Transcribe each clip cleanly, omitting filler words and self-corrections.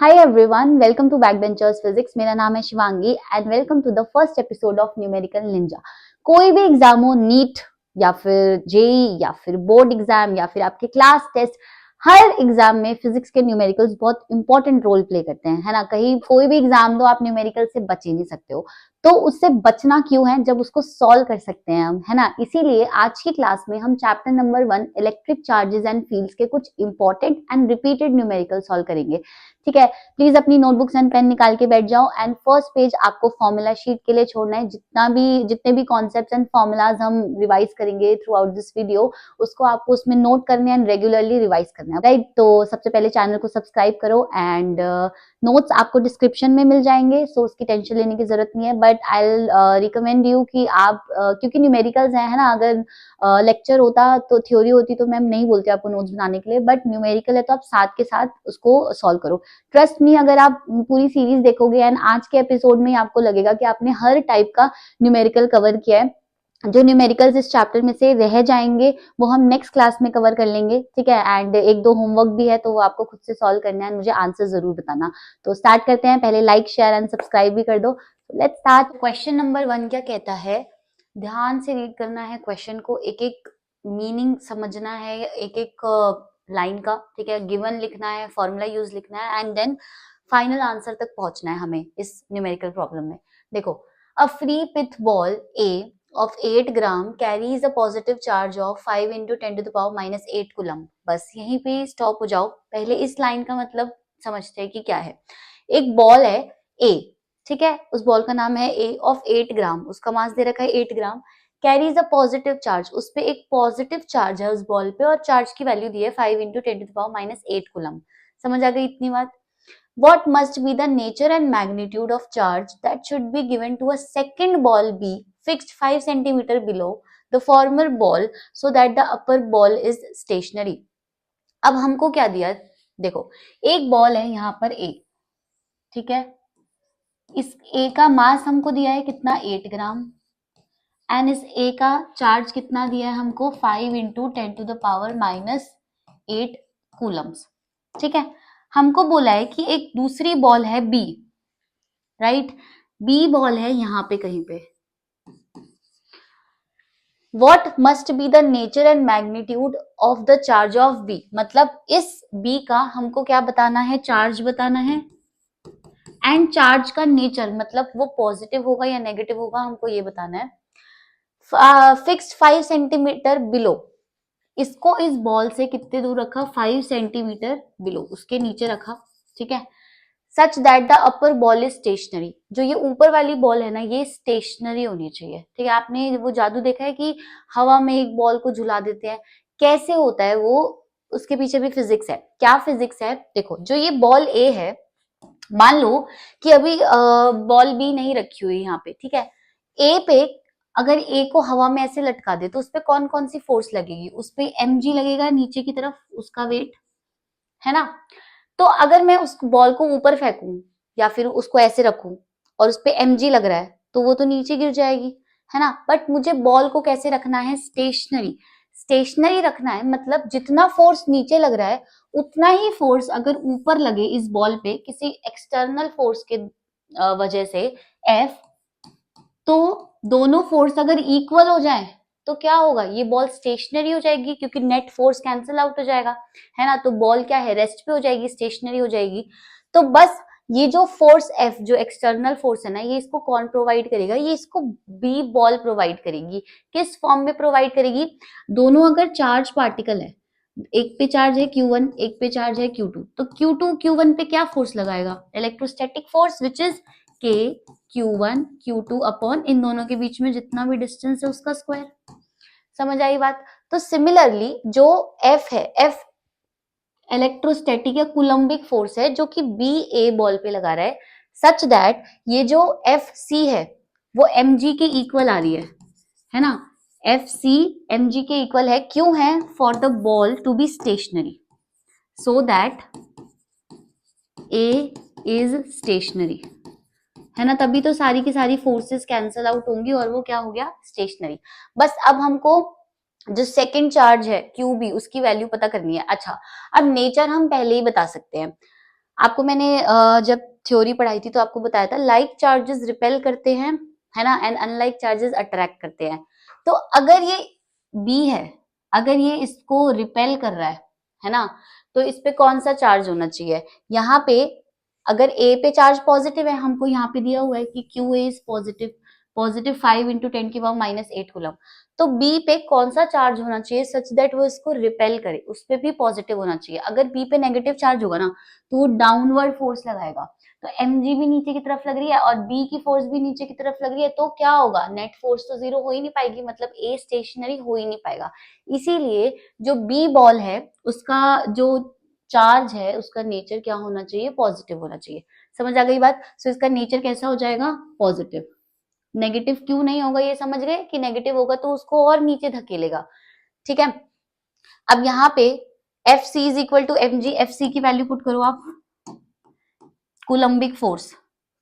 Hi everyone, welcome to Backbenchers Physics. मेरा नाम है Shivangi and welcome to the first episode of numerical ninja. कोई भी एग्जाम हो, नीट या फिर जेई या फिर बोर्ड एग्जाम या फिर आपके क्लास टेस्ट, हर एग्जाम में फिजिक्स के न्यूमेरिकल्स बहुत इंपॉर्टेंट रोल प्ले करते हैं, है ना। कहीं कोई भी एग्जाम दो, आप न्यूमेरिकल से बच ही नहीं सकते हो। तो उससे बचना क्यों है जब उसको सॉल्व कर सकते हैं हम, है ना। इसीलिए आज की क्लास में हम chapter number 1 electric charges and fields के कुछ important and repeated numerical solve करेंगे। ठीक है, प्लीज अपनी नोटबुक्स एंड पेन निकाल के बैठ जाओ एंड फर्स्ट पेज आपको फॉर्मूला शीट के लिए छोड़ना है। जितने भी कॉन्सेप्ट्स एंड फॉर्मूलाज हम रिवाइज करेंगे थ्रू आउट दिस वीडियो, उसको आपको उसमें नोट करने एंड रेगुलरली रिवाइज करना है, राइट। तो सबसे पहले चैनल को सब्सक्राइब करो एंड नोट्स आपको डिस्क्रिप्शन में मिल जाएंगे, सो उसकी टेंशन लेने की जरूरत नहीं है। बट आई रिकमेंड यू कि आप क्योंकि न्यूमेरिकल्स है ना, अगर लेक्चर होता तो थ्योरी होती तो मैम नहीं बोलते आपको नोट्स बनाने के लिए, बट न्यूमेरिकल है तो आप साथ के साथ उसको सॉल्व करो। ट्रस्ट मी, अगर आप पूरी सीरीज देखोगे एंड आज के एपिसोड में आपको लगेगा कि आपने हर टाइप का न्यूमेरिकल कवर किया है। जो न्यूमेरिकल्स इस चैप्टर में से रह जाएंगे वो हम नेक्स्ट क्लास में कवर कर लेंगे, ठीक है। एंड एक दो होमवर्क भी है तो वो आपको खुद से सॉल्व करना है, मुझे आंसर जरूर बताना। तो स्टार्ट करते हैं, पहले लाइक शेयर एंड सब्सक्राइब भी कर दो। Let's start. क्वेश्चन नंबर 1 क्या कहता है, ध्यान से रीड करना है क्वेश्चन को, एक एक मीनिंग समझना है, एक एक लाइन का, ठीक है। गिवन लिखना है, फॉर्मूला यूज लिखना है एंड देन फाइनल आंसर तक पहुंचना है हमें इस न्यूमेरिकल प्रॉब्लम में। देखो, a free pith ball a of 8 gram carries a positive charge of 5 into 10 to the power minus 8 coulomb. बस यहीं पे स्टॉप हो जाओ, पहले इस लाइन का मतलब समझते हैं कि क्या है। एक बॉल है ए, ठीक है, उस बॉल का नाम है ए ऑफ 8 ग्राम, उसका मास दे रखा है 8 ग्राम। कैरीज अ पॉजिटिव चार्ज, उस पे एक पॉजिटिव चार्ज है उस बॉल पे और चार्ज की वैल्यू दी है 5 into 10 to the power minus 8 coulomb. समझ आ गई इतनी बात। What must be the nature and magnitude of charge that should be given to a second ball B fixed 5 centimeter below the former ball so that the upper ball is stationary? अब हमको क्या दिया, देखो एक ball है यहाँ पर A, ठीक है। इस A का मास हमको दिया है कितना, 8 ग्राम, एंड इस A का चार्ज कितना दिया है हमको, 5 into 10 to the power minus 8 Coulomb's, ठीक है। हमको बोला है कि एक दूसरी बॉल है B, राइट, बी बॉल है यहाँ पे कहीं पे। What must be the nature and magnitude of the charge of B, मतलब इस B का हमको क्या बताना है, चार्ज बताना है, एंड चार्ज का नेचर मतलब वो पॉजिटिव होगा या नेगेटिव होगा हमको ये बताना है। फिक्स्ड 5 सेंटीमीटर बिलो, इसको इस बॉल से कितने दूर रखा, 5 सेंटीमीटर बिलो, उसके नीचे रखा, ठीक है। Such that the upper ball is stationary, जो ये ऊपर वाली बॉल है ना ये स्टेशनरी होनी चाहिए, ठीक है। आपने वो जादू देखा है कि हवा में एक बॉल को झुला देते हैं, कैसे होता है वो, उसके पीछे भी फिजिक्स है। क्या फिजिक्स है, देखो जो ये बॉल ए है, मान लो कि अभी बॉल बी नहीं रखी हुई यहाँ पे, ठीक है। ए पे अगर ए को हवा में ऐसे लटका दे तो उस पर कौन कौन सी फोर्स लगेगी, उस पर mg लगेगा नीचे की तरफ, उसका वेट, है ना। तो अगर मैं उस बॉल को ऊपर फेंकूं या फिर उसको ऐसे रखूं और उस पे mg लग रहा है तो वो तो नीचे गिर जाएगी, है ना। बट मुझे बॉल को कैसे रखना है, स्टेशनरी, स्टेशनरी रखना है, मतलब जितना फोर्स नीचे लग रहा है उतना ही फोर्स अगर ऊपर लगे इस बॉल पे किसी एक्सटर्नल फोर्स के वजह से F, तो दोनों फोर्स अगर इक्वल हो जाए तो क्या होगा, ये बॉल स्टेशनरी हो जाएगी क्योंकि नेट फोर्स कैंसिल आउट हो जाएगा, है ना। तो बॉल क्या है, रेस्ट पे हो जाएगी, स्टेशनरी हो जाएगी। तो बस ये जो फोर्स F, जो एक्सटर्नल फोर्स है ना, ये इसको कौन प्रोवाइड करेगा, ये इसको बी बॉल प्रोवाइड करेगी। किस फॉर्म में प्रोवाइड करेगी, दोनों अगर चार्ज पार्टिकल है, एक पे चार्ज है Q1, एक पे चार्ज है Q2, तो Q2 Q1 पे क्या फोर्स लगाएगा, electrostatic force, which is K Q1 Q2 upon इन दोनों के बीच में जितना भी डिस्टेंस है उसका स्क्वायर। समझ आई बात। तो सिमिलरली जो F है, F इलेक्ट्रोस्टैटिक या कूलम्बिक फोर्स है जो कि बी ए बॉल पे लगा रहा है, सच दैट ये जो FC है वो mg के इक्वल आ रही है ना। FC mg के इक्वल है, क्यों है, for the ball to be stationary, so that A is stationary, है ना। तभी तो सारी की सारी फोर्सेस कैंसल आउट होंगी और वो क्या हो गया, स्टेशनरी। बस अब हमको जो सेकंड चार्ज है QB उसकी वैल्यू पता करनी है। अच्छा, अब नेचर हम पहले ही बता सकते हैं। आपको मैंने जब थ्योरी पढ़ाई थी तो आपको बताया था लाइक चार्जेस रिपेल करते हैं, है ना, एंड अनलाइक चार्जेस अट्रैक्ट करते हैं। तो अगर ये बी है, अगर ये इसको रिपेल कर रहा है ना, तो इस पे कौन सा चार्ज होना चाहिए? यहाँ पे अगर ए पे चार्ज पॉजिटिव है, हमको यहाँ पे दिया हुआ है कि Q A is positive, positive 5 × 10⁻⁸ coulomb, तो बी पे कौन सा चार्ज होना चाहिए सच दैट वो इसको रिपेल करे, उस पे भी पॉजिटिव होना चाहिए। अगर बी पे नेगेटिव चार्ज होगा ना तो वो डाउनवर्ड फोर्स लगाएगा, तो mg भी नीचे की तरफ लग रही है और b की फोर्स भी नीचे की तरफ लग रही है, तो क्या होगा, नेट फोर्स तो जीरो हो ही नहीं पाएगी, मतलब a स्टेशनरी हो ही नहीं पाएगा। इसीलिए जो b बॉल है उसका जो चार्ज है उसका नेचर क्या होना चाहिए, पॉजिटिव होना चाहिए। समझ आ गई बात? सो इसका नेचर कैसा हो जाएगा, पॉजिटिव। नेगेटिव क्यों नहीं होगा ये समझ गए कि नेगेटिव होगा तो उसको और नीचे धकेलेगा। ठीक है, अब यहाँ पे F C is equal to M G, F C की वैल्यू पुट करो आप, कूलम्बिक फोर्स।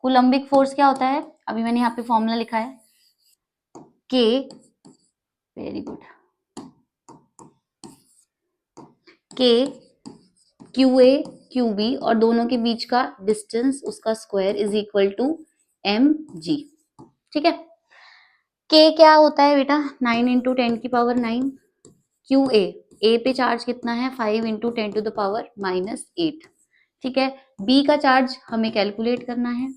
कूलम्बिक फोर्स क्या होता है, अभी मैंने यहाँ पे फॉर्मूला लिखा है, K, very good, K Q A Q B और दोनों के बीच का डिस्टेंस उसका square is equal to M G. ठीक है, के क्या होता है बेटा, 9 × 10⁻⁹। क्यू ए पे चार्ज कितना है, 5 × 10⁻⁻8। ठीक है, बी का चार्ज हमें कैलकुलेट करना है।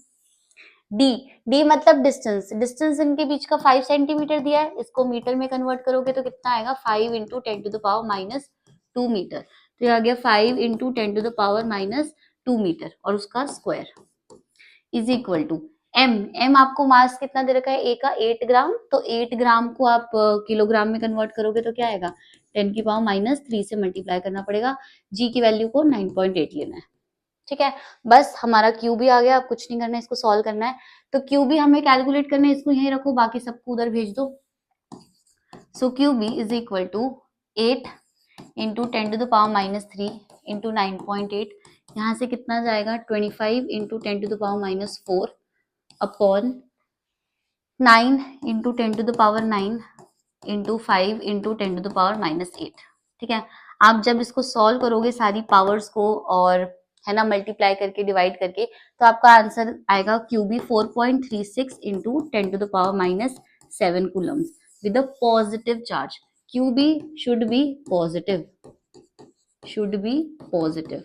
डी, डी मतलब डिस्टेंस, डिस्टेंस इनके बीच का 5 सेंटीमीटर दिया है, इसको मीटर में कन्वर्ट करोगे तो कितना आएगा, 5 × 10⁻⁻2 मीटर, तो ये आ गया 5 × 10⁻⁻2 मीटर और उसका square is equal to M. M आपको मास कितना दे रखा है ए का, 8 ग्राम, तो 8 ग्राम को आप किलोग्राम में कन्वर्ट करोगे तो क्या आएगा, 10⁻³ से मल्टीप्लाई करना पड़ेगा। जी की वैल्यू को 9.8 लेना है। ठीक है, बस हमारा क्यू भी आ गया, अब कुछ नहीं करना है, इसको सॉल्व करना है। तो क्यू भी हमें कैलकुलेट करना है, इसको यहीं रखो, बाकी सबको उधर भेज दो। So Q B is equal to 8 × 10⁻³ into 9.8, यहाँ से कितना जाएगा, 25 × 10⁻⁴ अपॉन 9 × 10⁻⁹ इंटू 5 × 10⁻⁸। ठीक है, आप जब इसको सॉल्व करोगे सारी पावर्स को और है ना मल्टीप्लाई करके डिवाइड करके, तो आपका आंसर आएगा Q B 4.36 × 10⁻⁷ coulombs with a positive charge. Q B should be positive, should be positive.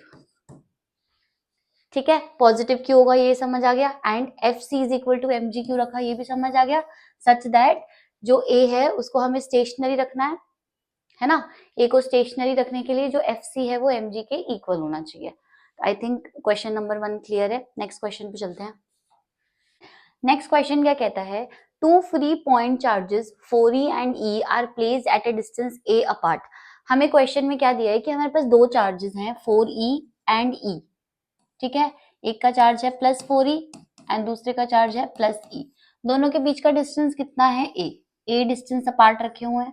ठीक है, पॉजिटिव क्यों होगा ये समझ आ गया, and F C is equal to M G क्यों रखा ये भी समझ आ गया, सच दैट जो ए है उसको हमें स्टेशनरी रखना है ना, ए को स्टेशनरी रखने के लिए जो एफ सी है वो एम जी के इक्वल होना चाहिए। I think question number 1 clear है। नेक्स्ट क्वेश्चन पे चलते हैं। नेक्स्ट क्वेश्चन क्या कहता है, two free point charges 4e and e are placed at a distance a apart. हमें क्वेश्चन में क्या दिया है कि हमारे पास दो चार्जेस हैं 4e एंड e। ठीक है, एक का चार्ज है +4e एंड दूसरे का चार्ज है +e। दोनों के बीच का डिस्टेंस कितना है, a डिस्टेंस अपार्ट रखे हुए हैं,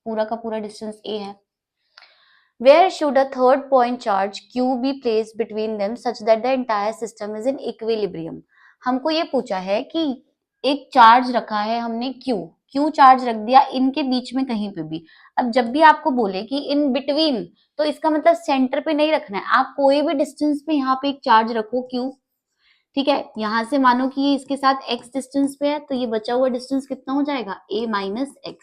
पूरा का पूरा डिस्टेंस a है। Where should a third point charge q be placed between them such that the entire system is in equilibrium? हमको ये पूछा है कि एक चार्ज रखा है हमने q चार्ज रख दिया इनके बीच में कहीं पे भी। अब जब भी आपको बोले कि इन बिटवीन, तो इसका मतलब सेंटर पे नहीं रखना है, आप कोई भी डिस्टेंस पे यहाँ पे एक चार्ज रखो q। ठीक है, यहां से मानो कि इसके साथ x डिस्टेंस पे है, तो ये बचा हुआ डिस्टेंस कितना हो जाएगा, a - x।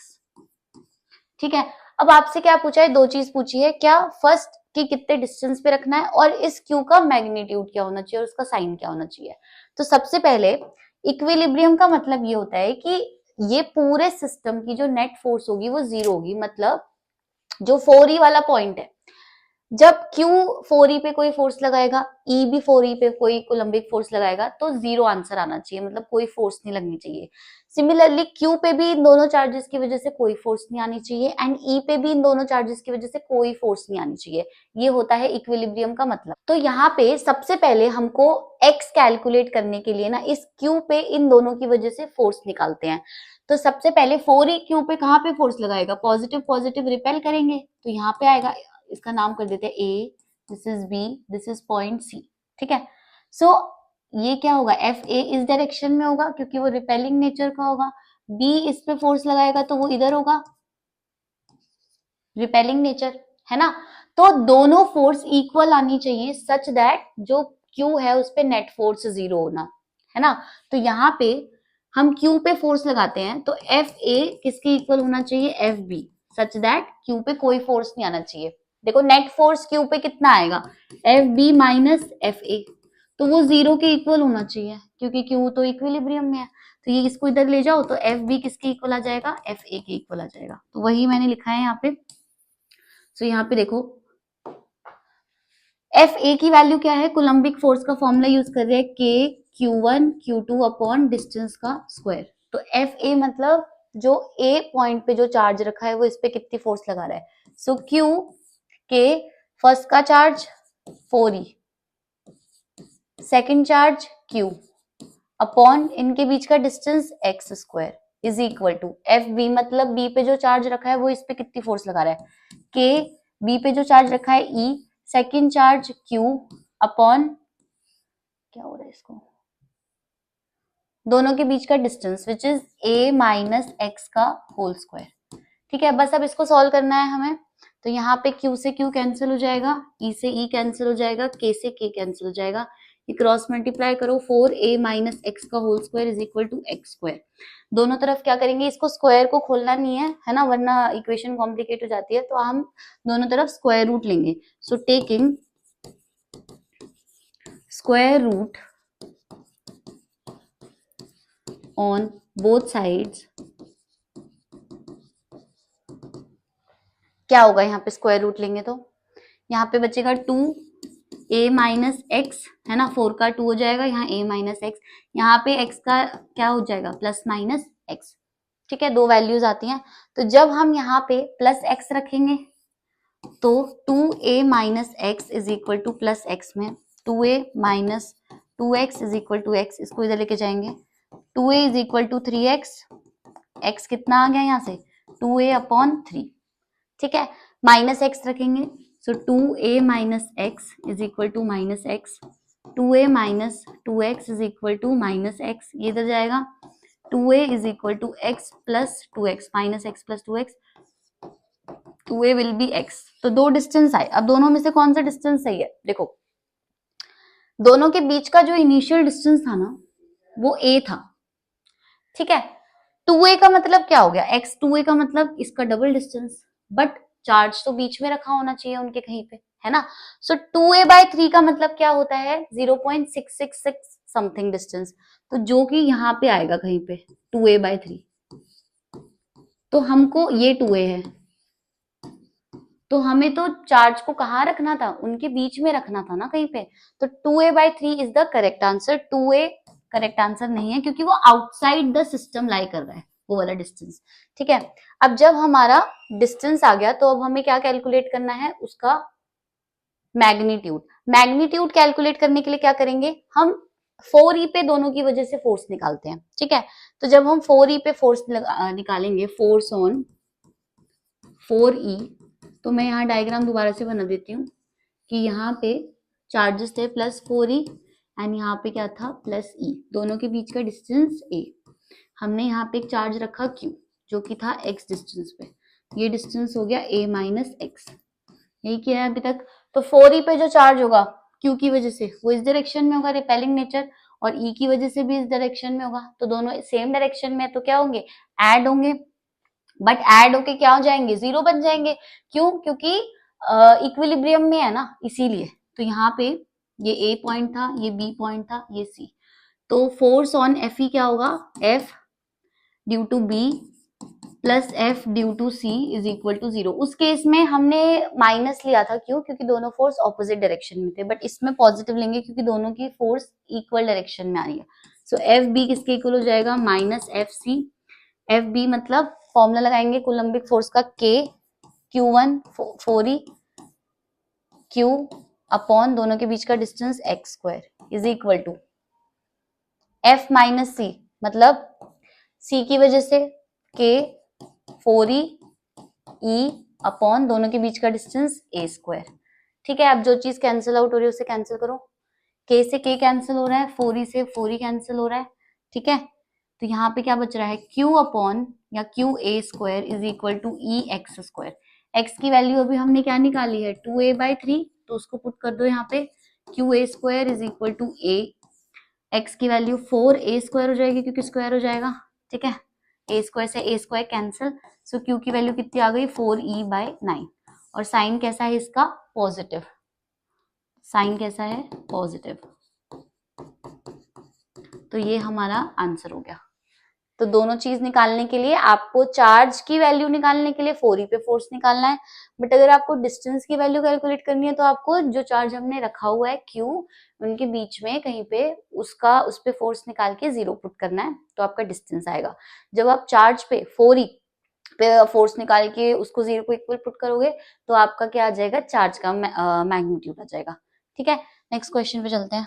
ठीक है, अब आपसे क्या पूछा है, दो चीज पूछी है, क्या फर्स्ट कि कितने डिस्टेंस पे रखना है और इस क्यू का मैग्नीट्यूड क्या होना चाहिए और उसका साइन क्या होना चाहिए। तो सबसे पहले इक्विलिब्रियम का मतलब ये होता है कि ये पूरे सिस्टम की जो नेट फोर्स होगी वो जीरो होगी, मतलब जो 4e वाला पॉइंट है, जब Q 4e पे कोई फोर्स लगाएगा, E भी 4e पे कोई कोलम्बिक फोर्स लगाएगा, तो जीरो आंसर आना चाहिए, मतलब कोई फोर्स नहीं लगनी चाहिए। सिमिलरली Q पे भी इन दोनों चार्जेस की वजह से कोई फोर्स नहीं आनी चाहिए एंड E पे भी इन दोनों चार्जेस की वजह से कोई फोर्स नहीं आनी चाहिए। ये होता है इक्विलिब्रियम का मतलब। तो यहाँ पे सबसे पहले हमको X कैलकुलेट करने के लिए ना इस Q पे इन दोनों की वजह से फोर्स निकालते हैं। तो सबसे पहले 4e Q पे कहाँ पे फोर्स लगाएगा, पॉजिटिव पॉजिटिव रिपेल करेंगे, तो यहाँ पे आएगा, इसका नाम कर देते हैं A, this is B, this is point C। ठीक है, सो ये क्या होगा, एफ ए इस डायरेक्शन में होगा क्योंकि वो रिपेलिंग नेचर का होगा, B इस पे फोर्स लगाएगा तो वो इधर होगा, रिपेलिंग नेचर, है ना। तो दोनों फोर्स इक्वल आनी चाहिए सच दैट जो क्यू है उस पे नेट फोर्स 0 होना, है ना। तो यहाँ पे हम क्यू पे फोर्स लगाते हैं तो एफ ए किसके इक्वल होना चाहिए, F B, such that Q पे कोई फोर्स नहीं आना चाहिए। देखो नेट फोर्स क्यू पे कितना आएगा, F B minus F A, तो वो 0 के इक्वल होना चाहिए क्योंकि क्यू तो इक्विलिब्रियम में है। तो ये इसको इधर ले जाओ तो एफ बी किसके इक्वल आ जाएगा, एफ ए के इक्वल आ जाएगा। तो वही मैंने लिखा है यहाँ पे। तो यहाँ पे देखो एफ ए की वैल्यू क्या है, कोलम्बिक फोर्स का फॉर्मूला यूज कर रहे हैं के Q one Q two upon distance का स्क्वायर। तो एफ ए मतलब जो ए पॉइंट पे जो चार्ज रखा है वो इस पे कितनी फोर्स लगा रहा है। सो क्यू के फर्स्ट का charge 4e, second charge Q upon इनके बीच का distance X square is equal to F B मतलब बी पे जो चार्ज रखा है वो इस पे कितनी फोर्स लगा रहा है, के बी पे जो चार्ज रखा है ई, सेकेंड चार्ज क्यू अपॉन क्या हो रहा है इसको, दोनों के बीच का distance which is a minus X का होल स्क्वायर। ठीक है, बस अब इसको सॉल्व करना है हमें। तो यहाँ पे q से q कैंसिल हो जाएगा, e से e कैंसिल हो जाएगा, k से k कैंसिल हो जाएगा, ये क्रॉस मल्टीप्लाई करो 4a माइनस एक्स का whole square is equal to X square. दोनों तरफ क्या करेंगे, इसको स्क्वायर को खोलना नहीं है ना, वरना इक्वेशन कॉम्प्लिकेट हो जाती है। तो हम दोनों तरफ स्क्वायर रूट लेंगे। So taking square root on both sides, क्या होगा, यहाँ पे स्क्वायर रूट लेंगे तो यहाँ पे बचेगा 2a माइनस एक्स, है ना, 4 का 2 हो जाएगा, यहाँ a माइनस एक्स, यहाँ पे x का क्या हो जाएगा, प्लस माइनस एक्स। ठीक है, दो वैल्यूज आती हैं। तो जब हम यहाँ पे प्लस एक्स रखेंगे तो 2a minus x is equal to plus X में 2a minus 2x is equal to X, इसको इधर लेके जाएंगे 2a is equal to 3x, x कितना आ गया यहाँ से 2a अपॉन 3। ठीक है, माइनस x रखेंगे so 2a minus x is equal to minus x, 2a minus 2x is equal to minus x, ये इधर जाएगा 2a is equal to x plus 2x, minus x plus 2x, 2a will be x। तो दो distance आए, अब दोनों में से कौन सा डिस्टेंस सही है, देखो दोनों के बीच का जो इनिशियल डिस्टेंस था ना वो a था। ठीक है, 2a का मतलब क्या हो गया, x, 2a का मतलब इसका डबल डिस्टेंस, बट चार्ज तो बीच में रखा होना चाहिए उनके कहीं पे, है ना। सो 2a बाय 3 का मतलब क्या होता है 0.666 समथिंग डिस्टेंस, तो जो कि यहाँ पे आएगा कहीं पे 2a बाय 3, तो हमको ये 2a है, तो हमें तो चार्ज को कहाँ रखना था, उनके बीच में रखना था ना कहीं पे। तो 2a by 3 is the correct answer. 2a correct answer नहीं है क्योंकि वो आउटसाइड द सिस्टम लाई कर रहा है वो वाला डिस्टेंस। ठीक है, अब जब हमारा डिस्टेंस आ गया तो अब हमें क्या कैलकुलेट करना है, उसका मैग्नीट्यूड। मैग्नीट्यूड कैलकुलेट करने के लिए क्या करेंगे, हम 4e पे दोनों की वजह से फोर्स निकालते हैं। ठीक है, तो जब हम 4e पे फोर्स निकालेंगे, फोर्स ऑन 4e, तो मैं यहाँ डायग्राम दोबारा से बना देती हूँ कि यहाँ पे चार्जेस थे प्लस 4e एंड यहाँ पे क्या था प्लस e, दोनों के बीच का डिस्टेंस a। हमने यहाँ पे एक चार्ज रखा q जो कि था x डिस्टेंस पे, ये डिस्टेंस हो गया a माइनस एक्स, यही किया है अभी तक। तो 4e पे जो चार्ज होगा q की वजह से वो इस डायरेक्शन में होगा, रिपेलिंग नेचर, और e की वजह से भी इस डायरेक्शन में होगा, तो दोनों सेम डायरेक्शन में है तो क्या होंगे, ऐड होंगे, बट ऐड होके क्या हो जाएंगे, जीरो बन जाएंगे। क्यों, क्योंकि इक्विलिब्रियम में है ना, इसीलिए। तो यहाँ पे ये a पॉइंट था, ये b पॉइंट था, ये c, तो फोर्स ऑन Fe क्या होगा, F due to b plus F due to c is equal to 0। उस केस में हमने माइनस लिया था, क्यों, क्योंकि दोनों फोर्स ऑपोजिट डायरेक्शन में थे, बट इसमें पॉजिटिव लेंगे क्योंकि दोनों की फोर्स इक्वल डायरेक्शन में आ रही है। सो Fb किसके इक्वल हो जाएगा, माइनस Fc। Fb मतलब फॉर्मूला लगाएंगे कोलम्बिक फोर्स का, K Q1 4e Q upon दोनों के बीच का distance x square is equal to F minus C, मतलब C की वजह से K 4e E अपॉन दोनों के बीच का डिस्टेंस a स्क्वायर। ठीक है, अब जो चीज कैंसिल आउट हो रही है उसे कैंसिल करो, K से K कैंसिल हो रहा है, 4e से 4e कैंसिल हो रहा है। ठीक है, तो यहाँ पे क्या बच रहा है, Q अपॉन या Q a square is equal to E x square. x की वैल्यू अभी हमने क्या निकाली है 2a बाय 3, तो उसको पुट कर दो यहाँ पे, q a square is equal to a, x की वैल्यू 4a² हो जाएगी क्योंकि स्क्वायर हो जाएगा, ठीक है, ए स्क्वायर से ए स्क्वायर कैंसिल, सो क्यू की वैल्यू कितनी आ गई 4e/9, और साइन कैसा है इसका पॉजिटिव, साइन कैसा है पॉजिटिव, तो ये हमारा आंसर हो गया। तो दोनों चीज निकालने के लिए आपको चार्ज की वैल्यू निकालने के लिए 4e पे फोर्स निकालना है, बट अगर आपको डिस्टेंस की वैल्यू कैलकुलेट करनी है तो आपको जो चार्ज हमने रखा हुआ है q, उनके बीच में कहीं पे उस पे फोर्स निकाल के 0 पुट करना है, तो आपका डिस्टेंस आएगा। जब आप चार्ज पे 4e पे फोर्स निकाल के उसको 0 को इक्वल पुट करोगे तो आपका क्या आ जाएगा, चार्ज का मैग्नीट्यूड आ जाएगा, ठीक है। नेक्स्ट क्वेश्चन पे चलते हैं।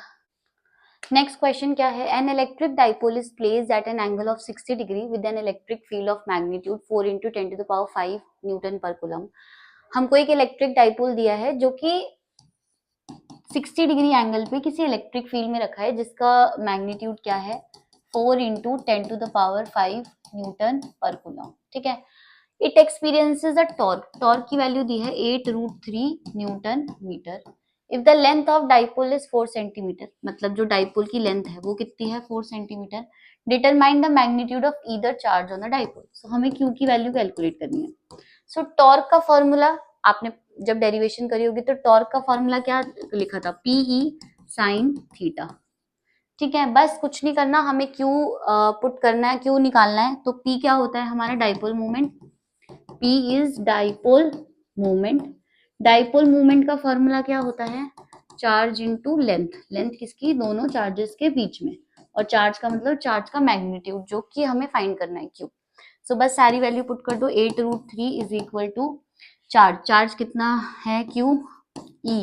नेक्स्ट क्वेश्चन क्या है, an electric dipole is placed eight an angle of 60 degree with N electric field of magnitude 4 × 10⁵ Newton पर कूलम। हमको एक इलेक्ट्रिक डाइपोल दिया है जो कि 60 डिग्री एंगल पे किसी इलेक्ट्रिक फील्ड में रखा है जिसका मैग्नीट्यूड क्या है 4 × 10⁵ न्यूटन पर कूलम, ठीक है। It experiences a torque, torque की वैल्यू दी है 8√3 newton metre. If the length of dipole is 4 centimetre, मतलब जो डाइपोल की लेंथ है वो कितनी है 4 centimetre. Determine the magnitude of either charge on the dipole, so हमें क्यू की वैल्यू कैलकुलेट करनी है। सो टॉर्क का फॉर्मूला आपने जब डेरिवेशन करी होगी तो टॉर्क का फॉर्मूला क्या लिखा था, PE sin थीटा, ठीक है। बस कुछ नहीं करना, हमें क्यू पुट करना है, क्यू निकालना है। तो P क्या होता है हमारा dipole moment, P is dipole moment. Dipole moment का फॉर्मूला क्या होता है, चार्ज इनटू लेंथ, लेंथ किसकी, दोनों चार्जेस के बीच में, और चार्ज का मतलब चार्ज का मैग्नीट्यूड जो कि हमें फाइंड करना है क्यू। सो बस सारी वैल्यू पुट कर दो, 8√3 is equal to charge, charge कितना है क्यू, ई,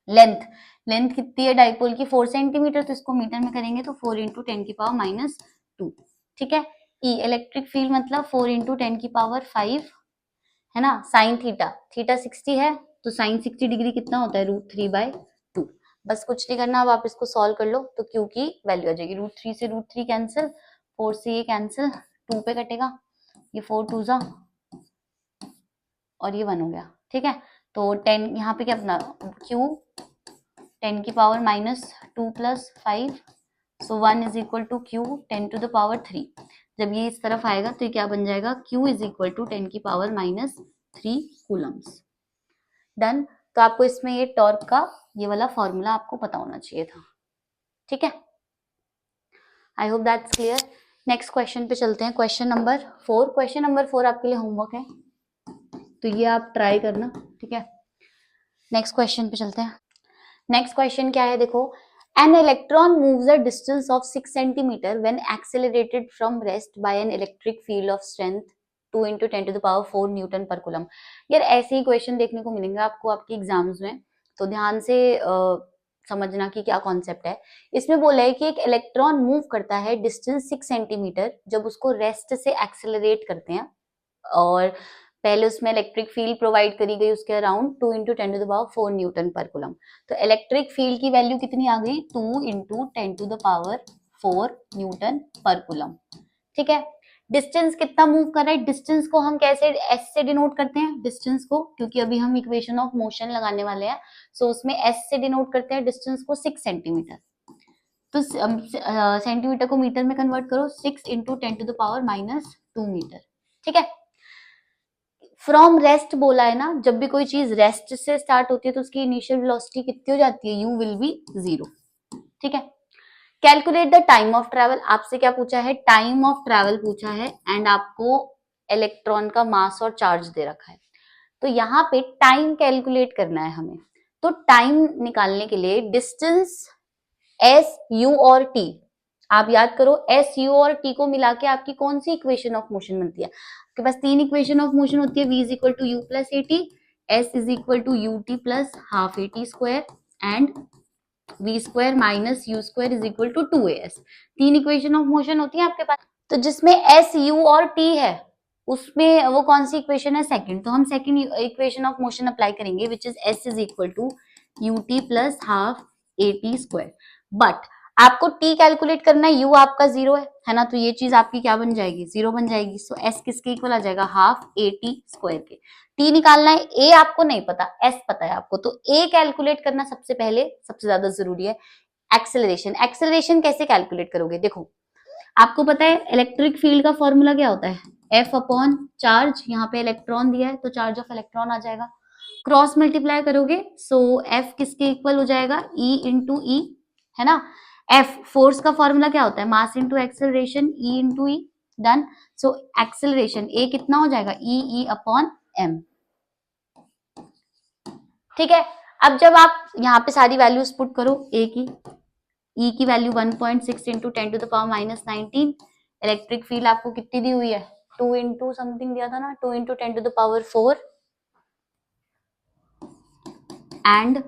लेंथ, लेंथ कितनी है डाइपोल की 4 सेंटीमीटर, तो इसको मीटर में करेंगे तो 4 × 10⁻², ठीक है। ई इलेक्ट्रिक फील्ड मतलब 4 × 10⁵ है ना। साइन थीटा, थीटा 60 है तो साइन 60 डिग्री कितना होता है √3/2। बस कुछ नहीं करना, अब आप इसको सॉल्व कर लो तो क्यू की वैल्यू आ जाएगी, √3 से √3 कैंसिल, 4 से ये कैंसिल, 2 पे कटेगा, ये 4 2 जा और ये 1 हो गया, ठीक है। तो 10 यहाँ पे क्या अपना q 10⁻² + 5, so 1 is equal to q 10⁻3। जब ये इस तरफ आएगा तो ये क्या बन जाएगा, Q is equal to 10⁻³ coulombs. Done. तो आपको इसमें ये टॉर्क का ये वाला फॉर्मूला आपको पता होना चाहिए था, ठीक है। I hope that's clear. Next question पे चलते हैं, क्वेश्चन नंबर 4। क्वेश्चन नंबर 4 आपके लिए होमवर्क है, तो ये आप ट्राई करना, ठीक है। नेक्स्ट क्वेश्चन पे चलते हैं। नेक्स्ट क्वेश्चन क्या है, देखो, an electron moves a distance of 6 centimeter when accelerated from rest by an electric field of strength 2 × 10⁴ Newton पर कूलम। यार ऐसे ही क्वेश्चन देखने को मिलेंगे आपको आपके एग्जाम्स में, तो ध्यान से समझना कि क्या कॉन्सेप्ट है। इसमें बोला है कि एक इलेक्ट्रॉन मूव करता है डिस्टेंस 6 सेंटीमीटर जब उसको रेस्ट से एक्सेलरेट करते हैं, और पहले उसमें इलेक्ट्रिक फील्ड प्रोवाइड करी गई उसके अराउंड 2 × 10⁴ न्यूटन पर कूलम। तो इलेक्ट्रिक फील्ड की वैल्यू कितनी आ गई, 2 × 10⁴ न्यूटन पर कूलम, ठीक है। डिस्टेंस कितना मूव कर रहा है, डिस्टेंस को हम कैसे एस से डिनोट करते हैं, डिस्टेंस को, क्योंकि अभी हम इक्वेशन ऑफ मोशन लगाने वाले हैं, सो उसमें एस से डिनोट करते हैं डिस्टेंस को 6 सेंटीमीटर। तो सेंटीमीटर को मीटर में कन्वर्ट करो, 6 × 10⁻² मीटर, ठीक है। फ्रॉम रेस्ट बोला है ना, जब भी कोई चीज रेस्ट से स्टार्ट होती है तो उसकी इनिशियल वेलोसिटी कितनी हो जाती है, u विल बी 0, ठीक है। Calculate the time of travel, आपसे क्या पूछा है, टाइम ऑफ ट्रेवल पूछा है, एंड आपको इलेक्ट्रॉन का मास और चार्ज दे रखा है, तो यहाँ पे टाइम कैलकुलेट करना है हमें। तो टाइम निकालने के लिए डिस्टेंस s, u और t, आप याद करो s, u और t को मिला के आपकी कौन सी इक्वेशन ऑफ मोशन बनती है, आपके पास 3 इक्वेशन ऑफ मोशन होती है, v is equal to u plus at, s is equal to ut plus half at² and v square minus u square is equal to 2as। 3 equation of motion होती है आपके पास, तो जिसमें s, u और t है उसमें वो कौन सी इक्वेशन है, सेकंड, तो हम second equation of motion apply करेंगे which is s is equal to ut plus half at²। But आपको t कैलकुलेट करना है, u आपका 0 है ना, तो ये चीज आपकी क्या बन जाएगी, 0 बन जाएगी। सो s किसके इक्वल आ जाएगा, हाफ ए टी स्क्वायर के। t निकालना है, a आपको नहीं पता, s पता है आपको, तो a कैलकुलेट करना सबसे पहले सबसे ज्यादा जरूरी है। एक्सेलरेशन, एक्सेलरेशन कैसे कैलकुलेट करोगे, देखो आपको पता है इलेक्ट्रिक फील्ड का फॉर्मूला क्या होता है, F अपॉन चार्ज, यहाँ पे इलेक्ट्रॉन दिया है तो चार्ज ऑफ इलेक्ट्रॉन आ जाएगा, क्रॉस मल्टीप्लाई करोगे सो F किसके इक्वल हो जाएगा, E इंटू ई, है ना। F फोर्स का फॉर्मूला क्या होता है, mass into acceleration, E into E, done. So acceleration A कितना हो जाएगा, E अपॉन m, ठीक है। अब जब आप यहाँ पे सारी वैल्यूज पुट करो A की, E की value 1.6 into 10 to the power minus 19, electric field आपको कितनी दी हुई है, 2 इंटू समथिंग दिया था ना, 2 into 10 to the power 4, and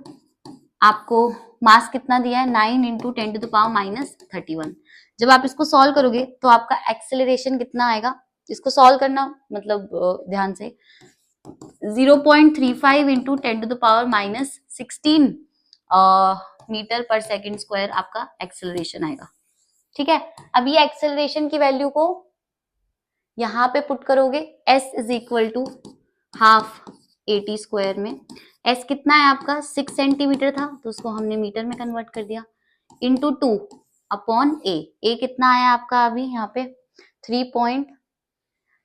आपको मास कितना दिया है, 9 into 10 to the power minus 31। जब आप इसको सॉल्व करोगे तो आपका एक्सेलरेशन कितना आएगा, इसको सॉल्व करना मतलब ध्यान से, 0.35 into 10 to the power minus 16 metre पर सेकेंड स्क्वायर आपका एक्सेलरेशन आएगा, ठीक है। अब ये एक्सेलरेशन की वैल्यू को यहां पे पुट करोगे, s is equal to half a t square में, s कितना है आपका 6 सेंटीमीटर था तो उसको हमने मीटर में कन्वर्ट कर दिया, इंटू 2 अपॉन ए कितना आया आपका अभी यहाँ पे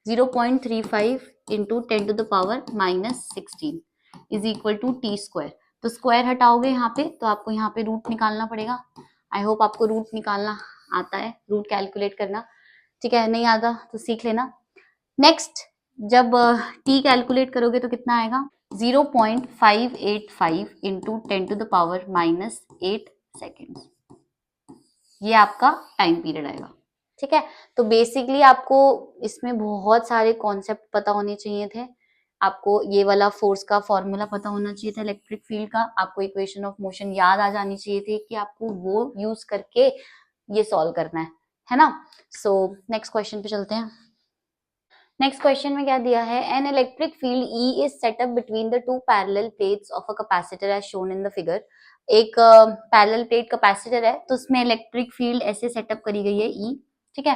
0.35 into 10 to the power minus 16 is equal to t square. तो स्क्वायर हटाओगे यहाँ पे तो आपको यहाँ पे रूट निकालना पड़ेगा। आई होप आपको रूट निकालना आता है, रूट कैलकुलेट करना, ठीक है। नहीं आता तो सीख लेना। नेक्स्ट जब t कैलकुलेट करोगे तो कितना आएगा, 0.585 into 10 to the power minus 8 second, ये आपका टाइम पीरियड आएगा, ठीक है। तो बेसिकली आपको इसमें बहुत सारे कॉन्सेप्ट पता होने चाहिए थे। आपको ये वाला फोर्स का फॉर्मूला पता होना चाहिए था, इलेक्ट्रिक फील्ड का, आपको इक्वेशन ऑफ मोशन याद आ जानी चाहिए थी कि आपको वो यूज करके ये सॉल्व करना है ना। सो नेक्स्ट क्वेश्चन पे चलते हैं। नेक्स्ट क्वेश्चन में क्या दिया है, an electric field E is set up between the two parallel plates of a capacitor as shown in the figure. एक पैरेलल प्लेट कैपेसिटर है तो उसमें इलेक्ट्रिक फील्ड ऐसे सेटअप करी गई है E, ठीक है।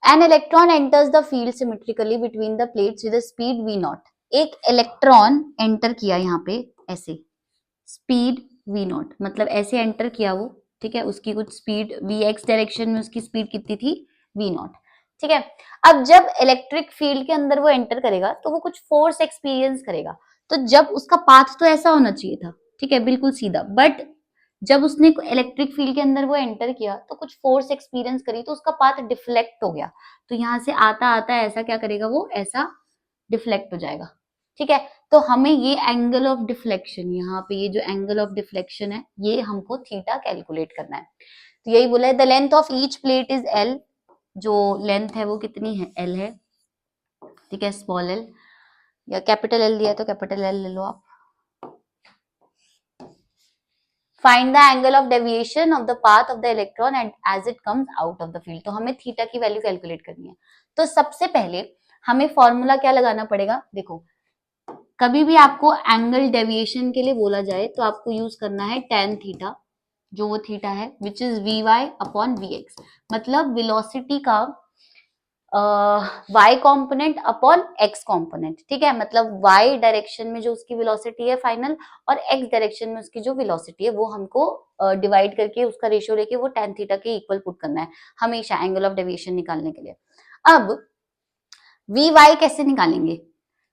An electron enters the field symmetrically between the plates with speed v not. एक इलेक्ट्रॉन एंटर किया यहाँ पे ऐसे, स्पीड v नॉट मतलब ऐसे एंटर किया वो, ठीक है। उसकी कुछ स्पीड vx डायरेक्शन में उसकी स्पीड कितनी थी, v नॉट, ठीक है। अब जब इलेक्ट्रिक फील्ड के अंदर वो एंटर करेगा तो वो कुछ फोर्स एक्सपीरियंस करेगा, तो जब उसका पाथ तो ऐसा होना चाहिए था, ठीक है, बिल्कुल सीधा, बट जब उसने इलेक्ट्रिक फील्ड के अंदर वो एंटर किया तो कुछ फोर्स एक्सपीरियंस करी तो उसका पाथ डिफ्लेक्ट हो गया, तो यहां से आता आता ऐसा क्या करेगा, वो ऐसा डिफ्लेक्ट हो जाएगा, ठीक है। तो हमें ये एंगल ऑफ डिफ्लेक्शन, यहाँ पे ये जो एंगल ऑफ डिफ्लेक्शन है ये हमको थीटा कैलकुलेट करना है। तो यही बोला है, the length of each plate is l, जो लेंथ है वो कितनी है, एल है, ठीक है, स्मॉल एल या कैपिटल एल दिया तो कैपिटल एल ले लो आप। Find the angle of deviation of the path of the electron and as it comes out of the field. तो हमें थीटा की वैल्यू कैलकुलेट करनी है। तो सबसे पहले हमें फॉर्मूला क्या लगाना पड़ेगा, देखो कभी भी आपको एंगल डेविएशन के लिए बोला जाए तो आपको यूज करना है tan थीटा, जो वो थीटा है which is vy upon vx, मतलब वेलोसिटी का y component upon x component, ठीक है। मतलब y डायरेक्शन में जो उसकी वेलोसिटी है फाइनल और x डायरेक्शन में उसकी जो वेलोसिटी है वो हमको डिवाइड करके उसका रेशियो लेके वो tan थीटा के इक्वल पुट करना है हमेशा एंगल ऑफ डेविएशन निकालने के लिए। अब vy कैसे निकालेंगे,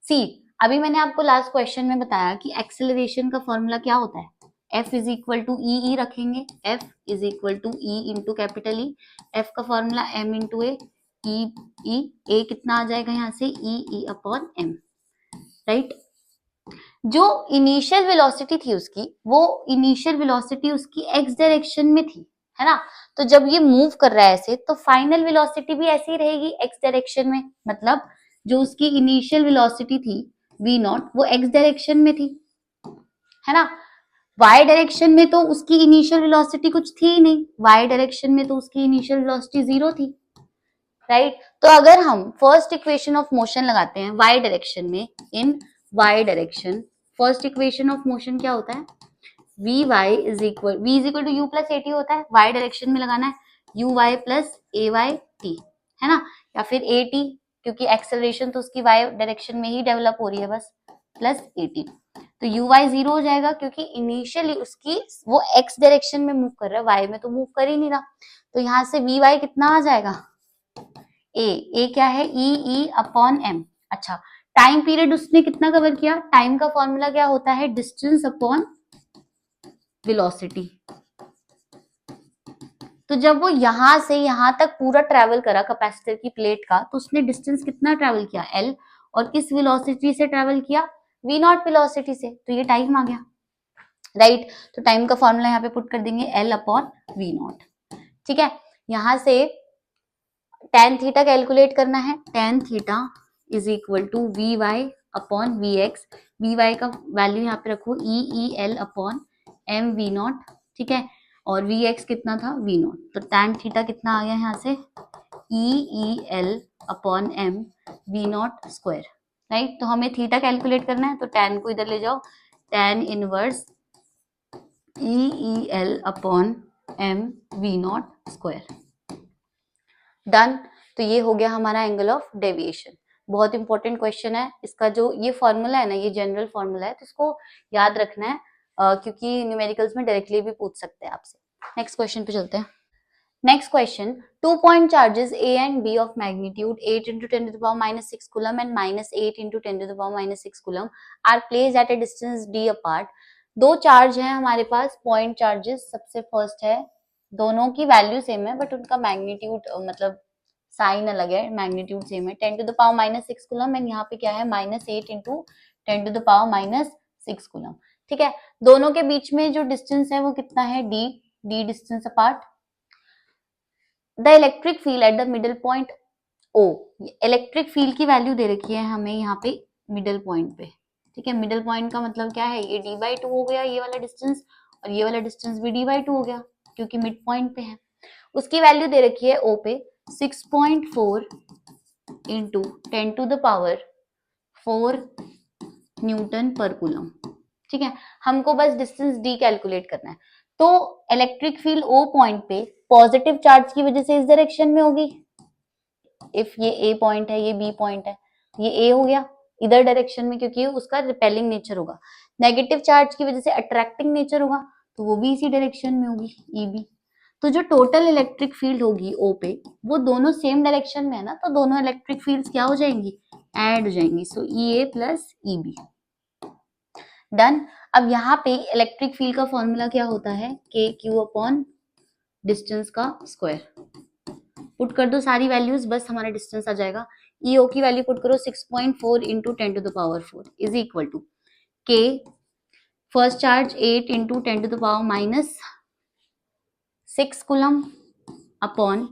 सी अभी मैंने आपको लास्ट क्वेश्चन में बताया कि एक्सेलरेशन का फॉर्मूला क्या होता है, F is equal to e रखेंगे, F is equal to e into capital e, F का formula m into a, a कितना आ जाएगा यहाँ से ई अपॉन एम, राइट। जो इनिशियल वेलोसिटी थी उसकी, वो इनिशियल वेलोसिटी उसकी x डायरेक्शन में थी, है ना। तो जब ये मूव कर रहा है ऐसे तो फाइनल वेलोसिटी भी ऐसी रहेगी x डायरेक्शन में, मतलब जो उसकी इनिशियल वेलोसिटी थी v नॉट वो x डायरेक्शन में थी, है ना। y डायरेक्शन में तो उसकी इनिशियल वेलोसिटी कुछ थी ही नहीं, y डायरेक्शन में तो उसकी इनिशियल वेलोसिटी 0 थी, राइट। तो अगर हम फर्स्ट इक्वेशन ऑफ मोशन लगाते हैं y डायरेक्शन में, in y direction first equation of motion क्या होता है, v y is equal, v is equal to u plus a t होता है, वाई डायरेक्शन में लगाना है, u y plus a y t, है ना, या फिर ए टी, क्योंकि एक्सेलरेशन तो उसकी वाई डायरेक्शन में ही डेवलप हो रही है बस, प्लस ए टी। तो यू वाई जीरो हो जाएगा क्योंकि इनिशियली उसकी वो एक्स डायरेक्शन में मूव कर रहा है, वाई में तो मूव कर ही नहीं रहा। तो यहाँ से वी वाई कितना आ जाएगा, ए क्या है, ई अपॉन एम। अच्छा, टाइम पीरियड उसने कितना कवर किया, टाइम का फॉर्मूला क्या होता है, डिस्टेंस अपॉन वेलोसिटी। तो जब वो यहां से यहां तक पूरा ट्रेवल करा कैपेसिटर की प्लेट का, तो उसने डिस्टेंस कितना ट्रेवल किया, एल, और किस वेलोसिटी से ट्रेवल किया, वी नॉट वेलोसिटी से, तो ये टाइम आ गया, राइट। तो टाइम का फॉर्मूला यहाँ पे पुट कर देंगे, एल अपॉन वी नॉट। ठीक है, यहां से टेन थीटा कैलकुलेट करना है, tan theta is equal to v y upon v x, v y का वैल्यू यहाँ पे रखो e l upon m v naught, ठीक है, और वी एक्स कितना था, वी नॉट। तो टेन थीटा कितना आ गया यहाँ से, e l upon m v naught square, right. तो हमें थीटा कैलकुलेट करना है, तो टेन को इधर ले जाओ, tan inverse e l upon m v naught square, done. तो ये हो गया हमारा एंगल ऑफ डेविएशन। बहुत इंपॉर्टेंट क्वेश्चन है, इसका जो ये फॉर्मूला है ना, ये जनरल फॉर्मूला है, तो इसको याद रखना है, क्योंकि न्यूमेरिकल्स में डायरेक्टली भी पूछ सकते हैं आपसे। नेक्स्ट क्वेश्चन पे चलते हैं। Next question, 2 point charges A and B of magnitude 8 into 10 to the power minus 6 coulomb and minus 8 into 10 to the power minus 6 coulomb are placed at a distance D apart। दो charge हैं हमारे पास, point charges, सबसे first है, दोनों की value same है but उनका magnitude मतलब साइन अलग है, मैग्नीट्यूड सेम है, 10 to the power minus 6 coulomb and यहाँ पे क्या है, minus 8 into 10 to the power minus 6 coulomb। ठीक है, दोनों के बीच में जो डिस्टेंस है वो कितना है, D distance apart. The electric field at the middle point O, electric field की वैल्यू दे रखी है हमें यहाँ पे मिडल पॉइंट पे। ठीक है, मिडल पॉइंट का मतलब क्या है, ये d/2 हो गया ये वाला डिस्टेंस, और ये वाला डिस्टेंस भी d/2 हो गया क्योंकि मिड पॉइंट पे है। उसकी वैल्यू दे रखी है O पे 6.4 into 10 to the power 4 Newton पर कूलम। ठीक है, हमको बस डिस्टेंस d कैलकुलेट करना है। तो इलेक्ट्रिक फील्ड O पॉइंट पे पॉजिटिव चार्ज की वजह से इस डायरेक्शन में होगी, इफ ये A पॉइंट है, ये B पॉइंट है, ये A हो गया इधर डायरेक्शन में क्योंकि उसका रिपेलिंग नेचर होगा। नेगेटिव चार्ज की वजह से अट्रैक्टिंग नेचर होगा, तो वो भी इसी डायरेक्शन में होगी, EB। तो जो टोटल इलेक्ट्रिक फील्ड होगी O पे, वो दोनों सेम डायरेक्शन में है ना, तो दोनों इलेक्ट्रिक फील्ड्स क्या हो जाएंगी, ऐड हो जाएंगी, सो EA प्लस EB, डन। अब यहाँ पे इलेक्ट्रिक फील्ड का फॉर्मूला क्या होता है, KQ अपॉन डिस्टेंस का स्क्वायर। पुट कर दो सारी वैल्यूज, बस हमारा डिस्टेंस आ जाएगा। EO की वैल्यू पुट करो 6.4 into 10 to the power 4 is equal to K first charge 8 into 10 to the power minus 6 coulomb upon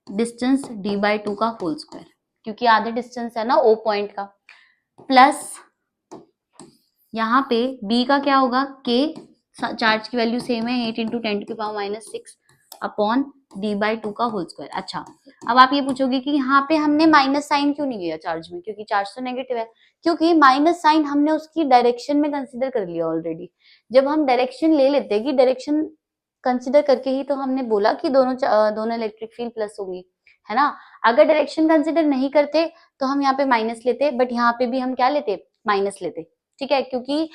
distance d/2 का होल स्क्वायर, क्योंकि आधे डिस्टेंस है ना O पॉइंट का, प्लस यहाँ पे B का क्या होगा, K चार्ज की वैल्यू सेम है 8 into 10 to the power minus 6 upon d/2 का होल स्क्वायर। अच्छा, अब आप ये पूछोगे कि यहाँ पे हमने माइनस साइन क्यों नहीं लिया चार्ज में, क्योंकि चार्ज तो नेगेटिव है, क्योंकि माइनस साइन हमने उसकी डायरेक्शन में कंसीडर कर लिया ऑलरेडी। जब हम डायरेक्शन ले लेते हैं कि डायरेक्शन कंसीडर करके ही तो हमने बोला कि दोनों इलेक्ट्रिक फील्ड प्लस होंगी, है ना। अगर डायरेक्शन कंसीडर नहीं करते तो हम यहाँ पे माइनस लेते, बट यहाँ पे भी हम क्या लेते, माइनस लेते। ठीक है, क्योंकि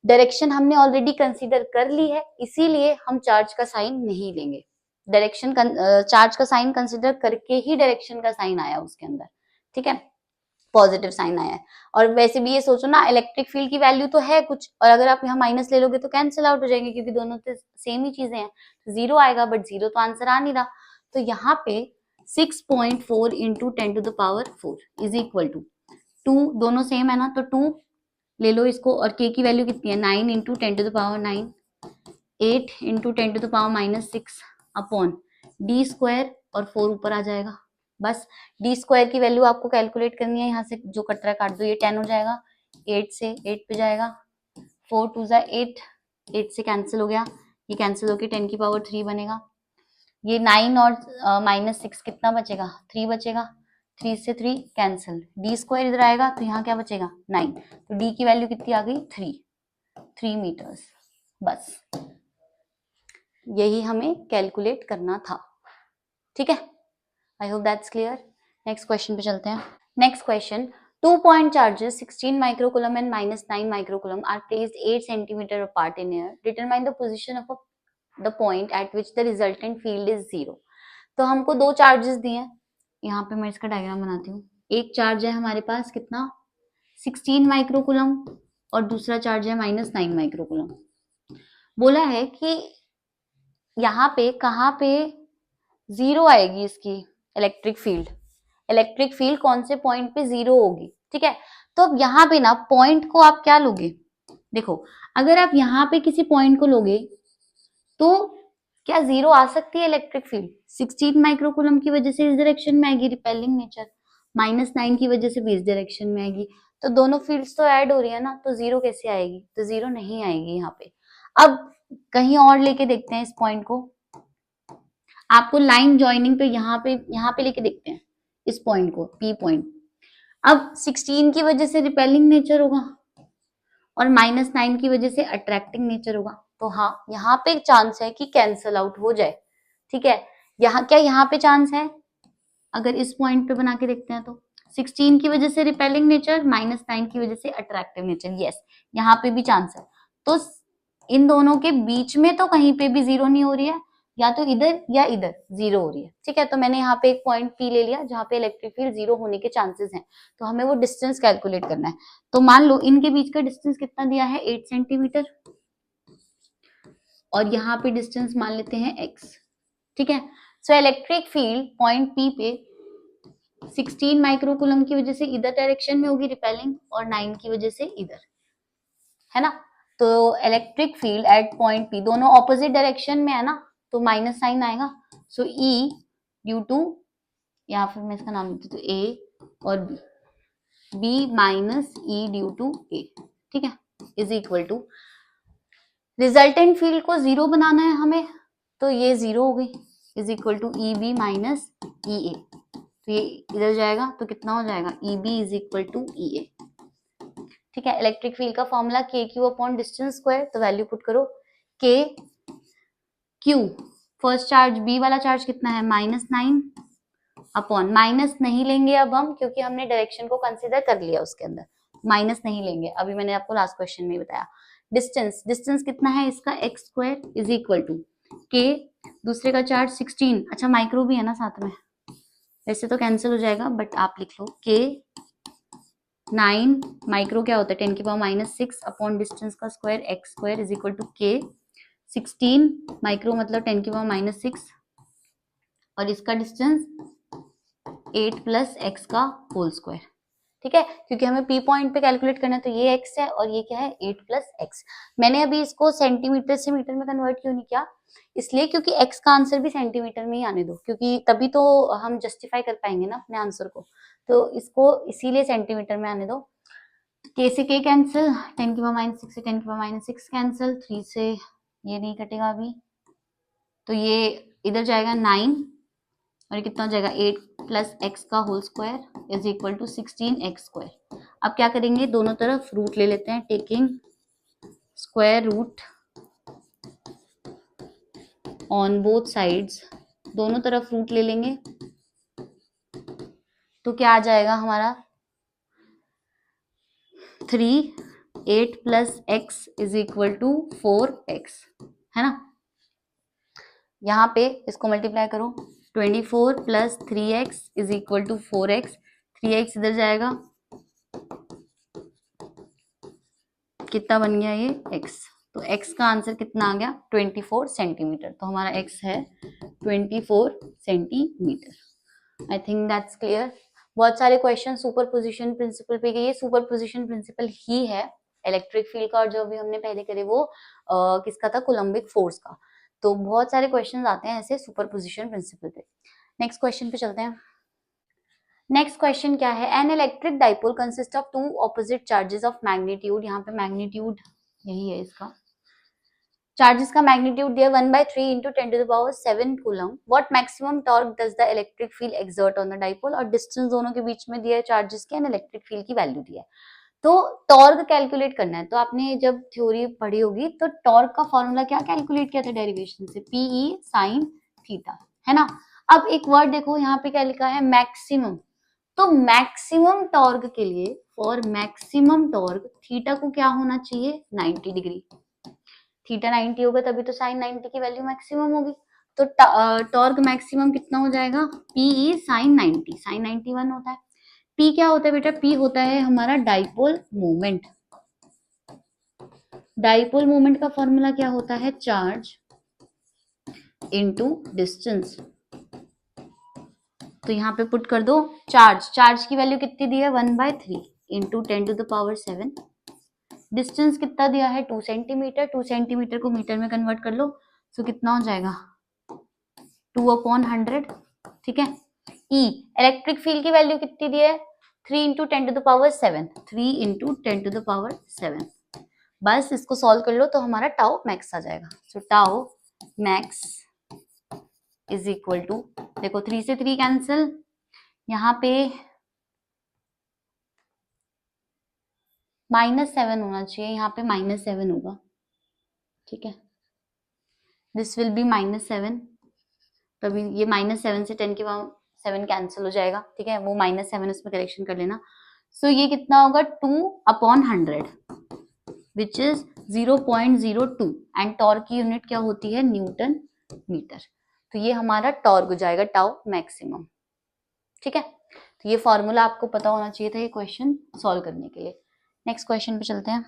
डायरेक्शन हमने ऑलरेडी कंसीडर कर ली है, इसीलिए हम चार्ज का साइन नहीं लेंगे। डायरेक्शन चार्ज का साइन कंसीडर करके ही डायरेक्शन का साइन आया उसके अंदर, ठीक है, पॉजिटिव साइन आया है। और वैसे भी ये सोचो ना, इलेक्ट्रिक फील्ड की वैल्यू तो है कुछ, और अगर आप यहाँ माइनस ले लोगे तो कैंसिल आउट हो जाएंगे, क्योंकि दोनों तो सेम ही चीजें हैं, तो जीरो आएगा, बट जीरो तो आंसर आ नहीं रहा। तो यहाँ पे 6.4 into 10 to the power 4 is equal to 2, दोनों सेम है ना, तो 2 ले लो इसको, और K की वैल्यू कितनी है, 9 into 10 to the power 9, 8 into 10 to the power minus 6 upon D square, और 4 ऊपर आ जाएगा। बस D स्क्वायर की वैल्यू आपको कैलकुलेट करनी है, यहाँ से जो कट रहा है काट दो, ये 10 हो जाएगा, 8 से 8 पे जाएगा, 4 2 जा 8, 8 से कैंसिल हो गया, ये कैंसिल होके 10 की पावर 3 बनेगा, ये 9 और माइनस 6 कितना बचेगा, 3 बचेगा, 3 से 3 कैंसिल, D स्क्वायर इधर आएगा तो यहाँ क्या बचेगा, 9, तो D की वैल्यू कितनी आ गई, 3 मीटर्स। बस यही हमें कैलकुलेट करना था, ठीक है। I hope that's clear. Next question पे चलते हैं। Next question, 2 point charges 16 microcoulomb and -9 microcoulomb are placed 8 centimeter apart in air. Determine the position of the point at which the resultant field is 0. तो हमको दो charges दिए हैं, यहाँ पे मैं इसका डायग्राम बनाती हूँ। एक चार्ज है हमारे पास कितना 16 माइक्रोकुलम और दूसरा चार्ज है -9 माइक्रोकुलम। बोला है कि यहाँ पे कहाँ पे जीरो आएगी इसकी इलेक्ट्रिक फील्ड, इलेक्ट्रिक फील्ड कौन से पॉइंट पे जीरो होगी, ठीक है। तो अब यहाँ पे ना पॉइंट को आप क्या लोगे, देखो अगर आप यहाँ पे किसी पॉइंट को लोगे तो क्या जीरो आ सकती है इलेक्ट्रिक फील्ड? 16 माइक्रोकुलम की वजह से इस डायरेक्शन में आएगी रिपेलिंग नेचर, -9 की वजह से भी इस डायरेक्शन में आएगी, तो दोनों फील्ड्स तो ऐड हो रही है ना, तो जीरो कैसे आएगी? तो जीरो नहीं आएगी यहाँ पे। अब कहीं और लेके देखते हैं इस पॉइंट को, आपको लाइन ज्वाइनिंग पे यहाँ पे लेके देखते हैं इस पॉइंट को, पी पॉइंट। अब 16 की वजह से रिपेलिंग नेचर होगा और -9 की वजह से अट्रैक्टिंग नेचर होगा, तो हाँ यहाँ पे चांस है कि कैंसल आउट हो जाए, ठीक है। यहाँ पे चांस है, अगर इस पॉइंट पे बना के देखते हैं तो 16 की वजह से रिपेलिंग नेचर, -9 की वजह से अट्रैक्टिव नेचर, यस यहाँ पे भी चांस है। तो इन दोनों के बीच में तो कहीं पे भी जीरो नहीं हो रही है, या तो इधर या इधर जीरो हो रही है, ठीक है। तो मैंने यहाँ पे एक पॉइंट पी ले लिया जहाँ पे इलेक्ट्रिक फील्ड जीरो होने के चांसेस हैं, तो हमें वो डिस्टेंस कैलकुलेट करना है। तो मान लो इनके बीच का डिस्टेंस कितना दिया है 8 सेंटीमीटर, और यहाँ पे डिस्टेंस मान लेते हैं x, ठीक है। So electric field point P पे 16 माइक्रोकुलम की वजह से इधर डायरेक्शन में होगी रिपेलिंग, और 9 की वजह से इधर, है ना। तो electric field at point P, दोनों ऑपोजिट डायरेक्शन में है ना, तो माइनस साइन आएगा। सो E ड्यू टू, या फिर मैं इसका नाम लिखती हूँ A और B minus E due to A, ठीक है, is equal to resultant field को जीरो बनाना है हमें, तो ये जीरो हो गई, is equal to EB minus EA, तो ये इधर जाएगा तो कितना हो जाएगा EB is equal to EA, ठीक है। इलेक्ट्रिक फील्ड का formula KQ upon distance square, तो वैल्यू पुट करो KQ, फर्स्ट चार्ज B वाला चार्ज कितना है -9 अपॉन, माइनस नहीं लेंगे अब हम क्योंकि हमने डायरेक्शन को कंसीडर कर लिया, उसके अंदर माइनस नहीं लेंगे, अभी मैंने आपको लास्ट क्वेश्चन में बताया। डिस्टेंस कितना है इसका x square is equal to K, दूसरे का चार्ज 16, अच्छा माइक्रो भी है ना साथ में, वैसे तो कैंसिल हो जाएगा बट आप लिख लो K 9 माइक्रो क्या होता है 10 की पावर -6 अपॉन डिस्टेंस का square x square is equal to K 16 micro मतलब 10 की पावर -6, और इसका डिस्टेंस 8 प्लस x का होल स्क्वायर, ठीक है। क्योंकि हमें P पॉइंट पे कैलकुलेट करना है, तो ये x है और ये क्या है 8 प्लस x। मैंने अभी इसको सेंटीमीटर से मीटर में कन्वर्ट क्यों नहीं किया, इसलिए क्योंकि x का आंसर भी सेंटीमीटर में ही आने दो, क्योंकि तभी तो हम जस्टिफाई कर पाएंगे ना अपने आंसर को, तो इसको इसीलिए सेंटीमीटर में आने दो। k से k कैंसिल, 10 की पावर -6 से 10 की पावर -6 कैंसिल, 3 से ये नहीं कटेगा अभी, तो ये इधर जाएगा 9 और ये कितना हो जाएगा 8 प्लस x का whole square is equal to 16x square. अब क्या करेंगे, दोनों तरफ रूट ले लेते हैं, taking square root on both sides, दोनों तरफ रूट ले लेंगे, तो क्या आ जाएगा हमारा 3, 8 plus x is equal to 4x, है ना। यहाँ पे इसको मल्टीप्लाई करो, 24 plus 3x is equal to 4x, 3x इधर जाएगा, कितना बन गया ये x, तो x का आंसर कितना आ गया 24 सेंटीमीटर, तो हमारा x है 24 centimetre. I think that's clear. बहुत सारे क्वेश्चन सुपरपोजिशन प्रिंसिपल पे गए, ये सुपरपोजिशन प्रिंसिपल ही है इलेक्ट्रिक फील्ड का, और जो भी हमने पहले करे वो किसका था, कोलम्बिक फोर्स का। तो बहुत सारे क्वेश्चंस आते हैं ऐसे सुपरपोजिशन प्रिंसिपल पे। नेक्स्ट क्वेश्चन पे चलते हैं। नेक्स्ट क्वेश्चन क्या है, an electric dipole consist of two opposite charges of magnitude, यहाँ पे मैग्नीट्यूड यही है इसका, चार्जेस का मैग्नीट्यूड दिया 1/3 into 10 to the power 7 coulomb, what maximum torque does the electric field exert on the dipole, और डिस्टेंस दोनों के बीच में दिया है चार्जेस के, एंड इलेक्ट्रिक फील्ड की वैल्यू दी है। तो टॉर्क कैलकुलेट करना है, तो आपने जब थ्योरी पढ़ी होगी तो टॉर्क का फॉर्मूला क्या कैलकुलेट किया था डेरिवेशन से, पीई साइन थीटा, है ना। अब एक वर्ड देखो यहाँ पे क्या लिखा है, मैक्सिमम। तो मैक्सिमम टॉर्क के लिए, फॉर मैक्सिमम टॉर्क थीटा को क्या होना चाहिए, 90 डिग्री। थीटा 90 होगा तभी तो साइन 90 की वैल्यू मैक्सिमम होगी। तो टॉर्क मैक्सिमम कितना हो जाएगा, पीई साइन 90, साइन 90 1 होता है। पी क्या होता है बेटा, पी होता है हमारा डाइपोल मोमेंट। डाइपोल मोमेंट का फॉर्मूला क्या होता है, चार्ज इनटू डिस्टेंस। तो यहाँ पे पुट कर दो चार्ज, चार्ज की वैल्यू कितनी दी है, 1/3 इंटू 10⁻7। डिस्टेंस कितना दिया है, 2 सेंटीमीटर। 2 सेंटीमीटर को मीटर में कन्वर्ट कर लो, तो कितना हो जाएगा, 2/100, ठीक है। ई इलेक्ट्रिक फील्ड की वैल्यू कितनी दी है, 3 इंटू 10⁻7, 3 इंटू 10⁻7। बस इसको सॉल्व कर लो तो हमारा टाउ मैक्स आ जाएगा। So tau max is equal to, देखो 3 से 3 कैंसिल, यहाँ पे -7 होना चाहिए, यहाँ पे -7 होगा, ठीक है। दिस विल बी -7, तभी ये -7 से 10⁻7 कैंसिल हो जाएगा, ठीक है। वो -7 उसमें करेक्शन कर लेना। सो ये कितना होगा, 2/100 विच इज 0.02 एंड टॉर्क की यूनिट क्या होती है, न्यूटन मीटर। तो ये हमारा टॉर्क हो जाएगा टाउ मैक्सिमम, ठीक है। तो ये फॉर्मूला आपको पता होना चाहिए था ये क्वेश्चन सॉल्व करने के लिए। नेक्स्ट क्वेश्चन पे चलते हैं।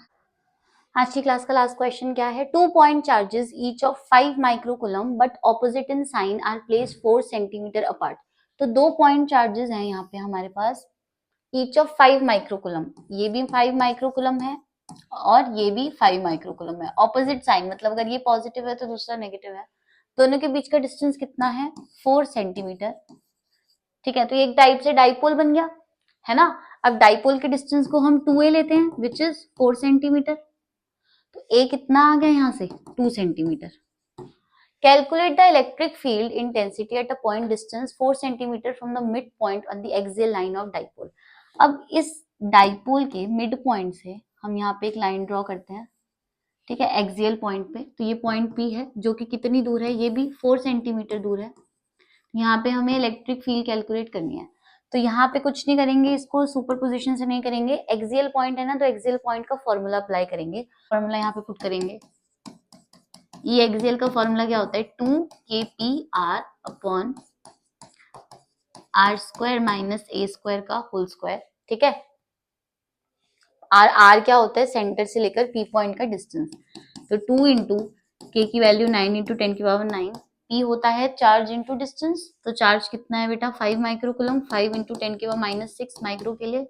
आज की क्लास का लास्ट क्वेश्चन क्या है, 2 point charges each of 5 microcoulomb but opposite in sign are placed 4 centimetre apart. तो 2 पॉइंट चार्जेस हैं यहाँ पे हमारे पास, ईच ऑफ 5 माइक्रोकूलम, ये भी 5 माइक्रोकूलम है और ये भी 5 माइक्रोकूलम है। ऑपोजिट साइन मतलब अगर ये पॉजिटिव है तो दूसरा नेगेटिव है, दोनों के बीच का डिस्टेंस कितना है, 4 सेंटीमीटर, ठीक है। तो ये एक टाइप से डाइपोल बन गया, है ना। अब डाइपोल के डिस्टेंस को हम 2a लेते हैं विच इज 4 सेंटीमीटर। तो a कितना आ गया यहाँ से, 2 centimetre. Calculate the electric field intensity at a point distance 4 centimetre from the mid point on the axial line of dipole. अब इस डाइपोल के मिड पॉइंट से हम यहाँ पे एक लाइन ड्रॉ करते हैं, ठीक है, एक्सियल पॉइंट पे। तो ये पॉइंट P है जो कि कितनी दूर है, ये भी 4 सेंटीमीटर दूर है। यहाँ पे हमें इलेक्ट्रिक फील्ड कैलकुलेट करनी है। तो यहाँ पे कुछ नहीं करेंगे, इसको सुपरपोजिशन से नहीं करेंगे, एक्सियल पॉइंट है ना, तो एक्सियल पॉइंट का फॉर्मूला अप्लाई करेंगे। फॉर्मूला यहाँ पे पुट करेंगे, ये एक्सियल का फॉर्मूला क्या होता है, 2kpr upon r² minus a² का होल स्क्वायर, ठीक है। r क्या होता है, सेंटर से लेकर p पॉइंट का डिस्टेंस। तो 2 इंटू k की वैल्यू 9 इंटू 10⁻9, p होता है चार्ज इंटू डिस्टेंस। तो चार्ज कितना है बेटा, 5 माइक्रोकूलम, 5 इंटू 10⁻6 माइक्रो के लिए।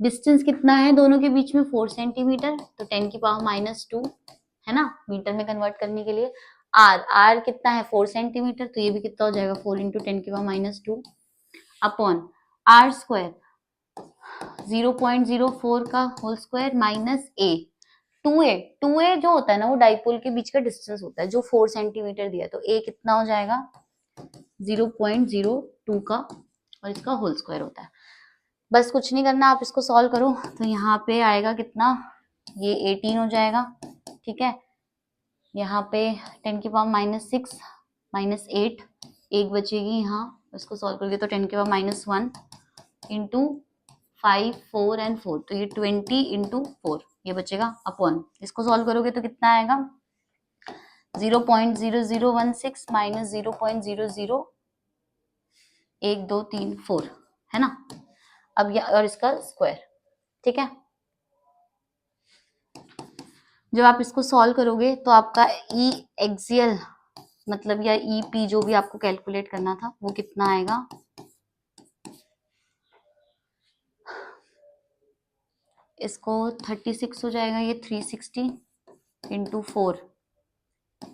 डिस्टेंस कितना है दोनों के बीच में, 4 सेंटीमीटर, तो 10⁻2 है ना, मीटर में कन्वर्ट करने के लिए। r कितना है, 4 सेंटीमीटर, तो ये भी कितना हो जाएगा, 4 इंटू 10⁻2 अपॉन r² 0.04 का whole square minus a। 2a जो होता है ना वो डाइपोल के बीच का डिस्टेंस होता है जो 4 सेंटीमीटर दिया, तो a कितना हो जाएगा, 0.02 का और इसका होल स्क्वायर होता है। बस कुछ नहीं करना, आप इसको सॉल्व करो तो यहाँ पे आएगा कितना, ये 18 हो जाएगा, ठीक है। यहाँ पे 10⁻6 माइनस 8, एक बचेगी यहाँ, इसको सॉल्व करोगे तो 10⁻1 इंटू 5 4 एंड 4, तो ये 20 इंटू 4 ये बचेगा अपॉन, इसको सॉल्व करोगे तो कितना आएगा, 0.0016 माइनस 0.001234 है ना। अब ये और इसका स्क्वायर, ठीक है। जब आप इसको सॉल्व करोगे तो आपका ई एक्सियल मतलब या ई पी जो भी आपको कैलकुलेट करना था वो कितना आएगा, इसको 36 हो जाएगा, ये 360 इंटू 4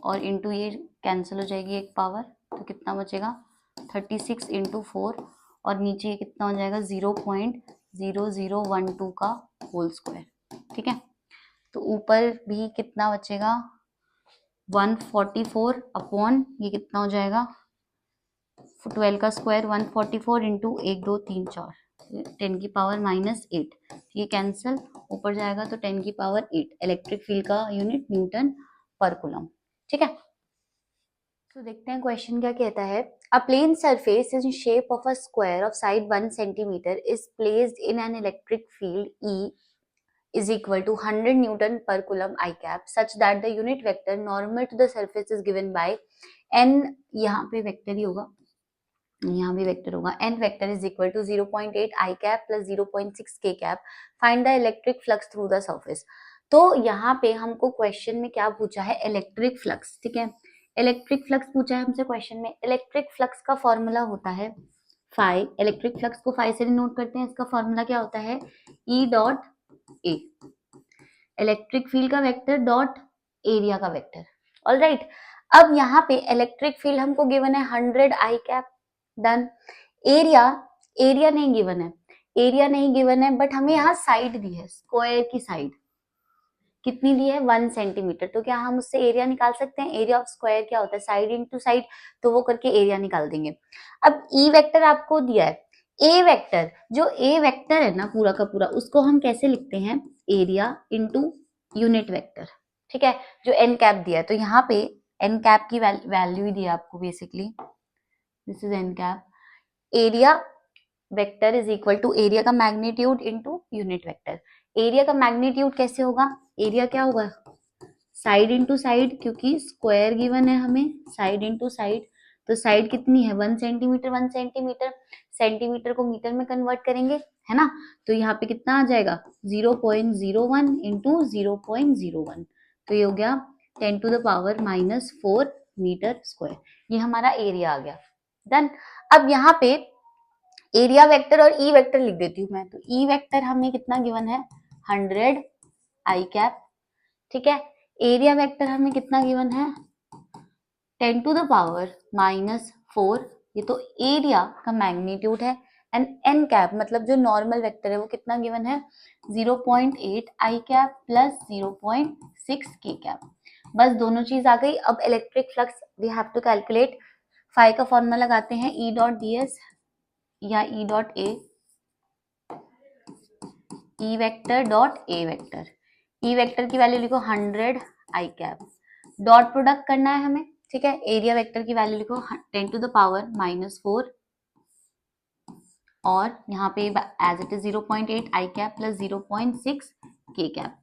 और इंटू ये कैंसिल हो जाएगी एक पावर, तो कितना बचेगा 36 इंटू 4 और नीचे ये कितना हो जाएगा 0.0012 का होल स्क्वायर, ठीक है। तो ऊपर भी कितना बचेगा 144 अपॉन ये कितना हो जाएगा 12 का स्क्वायर 144 इंटू 1 2 3 4 10 की पावर -8, ये कैंसल, ऊपर जाएगा तो 10 की पावर 8 इलेक्ट्रिक फील्ड का यूनिट न्यूटन पर कूलम। ठीक है, तो देखते हैं क्वेश्चन क्या कहता है। A plane surface in shape of a square of side 1 centimetre is placed in an electric field E is equal to 100 Newton per coulomb I cap such that the unit vector normal to the surface is given by n, यहाँ पे vector ही होगा, यहाँ भी vector होगा, n vector is equal to 0.8 I cap plus 0.6 K cap, find the electric flux through the surface. तो यहाँ पे हमको क्वेश्चन में क्या पूछा है, इलेक्ट्रिक फ्लक्स। ठीक है, इलेक्ट्रिक फ्लक्स पूछा है हमसे क्वेश्चन में। इलेक्ट्रिक फ्लक्स का फॉर्मूला होता है फाई, इलेक्ट्रिक फ्लक्स को फाई से डिनोट करते हैं, इसका फॉर्मूला क्या होता है, E डॉट ए, इलेक्ट्रिक फील्ड का वेक्टर डॉट एरिया का वेक्टर। ऑलराइट, अब यहाँ पे इलेक्ट्रिक फील्ड हमको गिवन है 100 आई कैप, डन। एरिया, एरिया नहीं गिवन है, एरिया नहीं गिवन है, बट हमें यहाँ साइड दी है, स्क्वायर की साइड कितनी दी है, 1 सेंटीमीटर। तो क्या हम उससे एरिया निकाल सकते हैं, एरिया ऑफ स्क्वायर क्या होता है, साइड इनटू साइड, तो वो करके एरिया निकाल देंगे। अब ई वेक्टर आपको दिया है, ए वेक्टर, जो ए वेक्टर है ना पूरा का पूरा, उसको हम कैसे लिखते हैं, एरिया इनटू यूनिट वेक्टर। ठीक है, जो एन कैप दिया है, तो यहाँ पे एन कैप की वैल्यू ही दिया आपको basically, this is N cap, area vector is equal to area का magnitude into unit vector. Area का मैग्नीट्यूड कैसे होगा, एरिया क्या होगा, साइड इनटू साइड, क्योंकि स्क्वायर गिवन है हमें, साइड इनटू साइड, तो साइड कितनी है 1 सेंटीमीटर, 1 सेंटीमीटर, सेंटीमीटर को मीटर में कन्वर्ट करेंगे, है ना, तो यहाँ पे कितना आ जाएगा 0.01 इंटू 0.01, तो ये हो गया 10 to the power -4 metre square, ये हमारा एरिया आ गया। डन। अब यहाँ पे एरिया वेक्टर और ई वेक्टर लिख देती हूँ मैं, तो ई वेक्टर हमें कितना गिवन है 100 आई कैप, ठीक है, एरिया वेक्टर हमें कितना गिवन है 10 टू द पावर -4, ये तो एरिया का मैग्नीट्यूड है, एंड एन कैप मतलब जो नॉर्मल वेक्टर है वो कितना गिवन है 0.8 i cap plus 0.6 k cap. बस दोनों चीज आ गई। अब electric flux we have to calculate, phi का फॉर्मूला लगाते हैं E डॉट डी एस या E dot a, e vector dot a vector, e vector की वैल्यू लिखो 100 आई कैप, डॉट प्रोडक्ट करना है हमें, ठीक है, एरिया वेक्टर की वैल्यू लिखो 10 टू द पावर -4 और यहाँ पे as it is 0.8 i cap plus 0.6 k cap.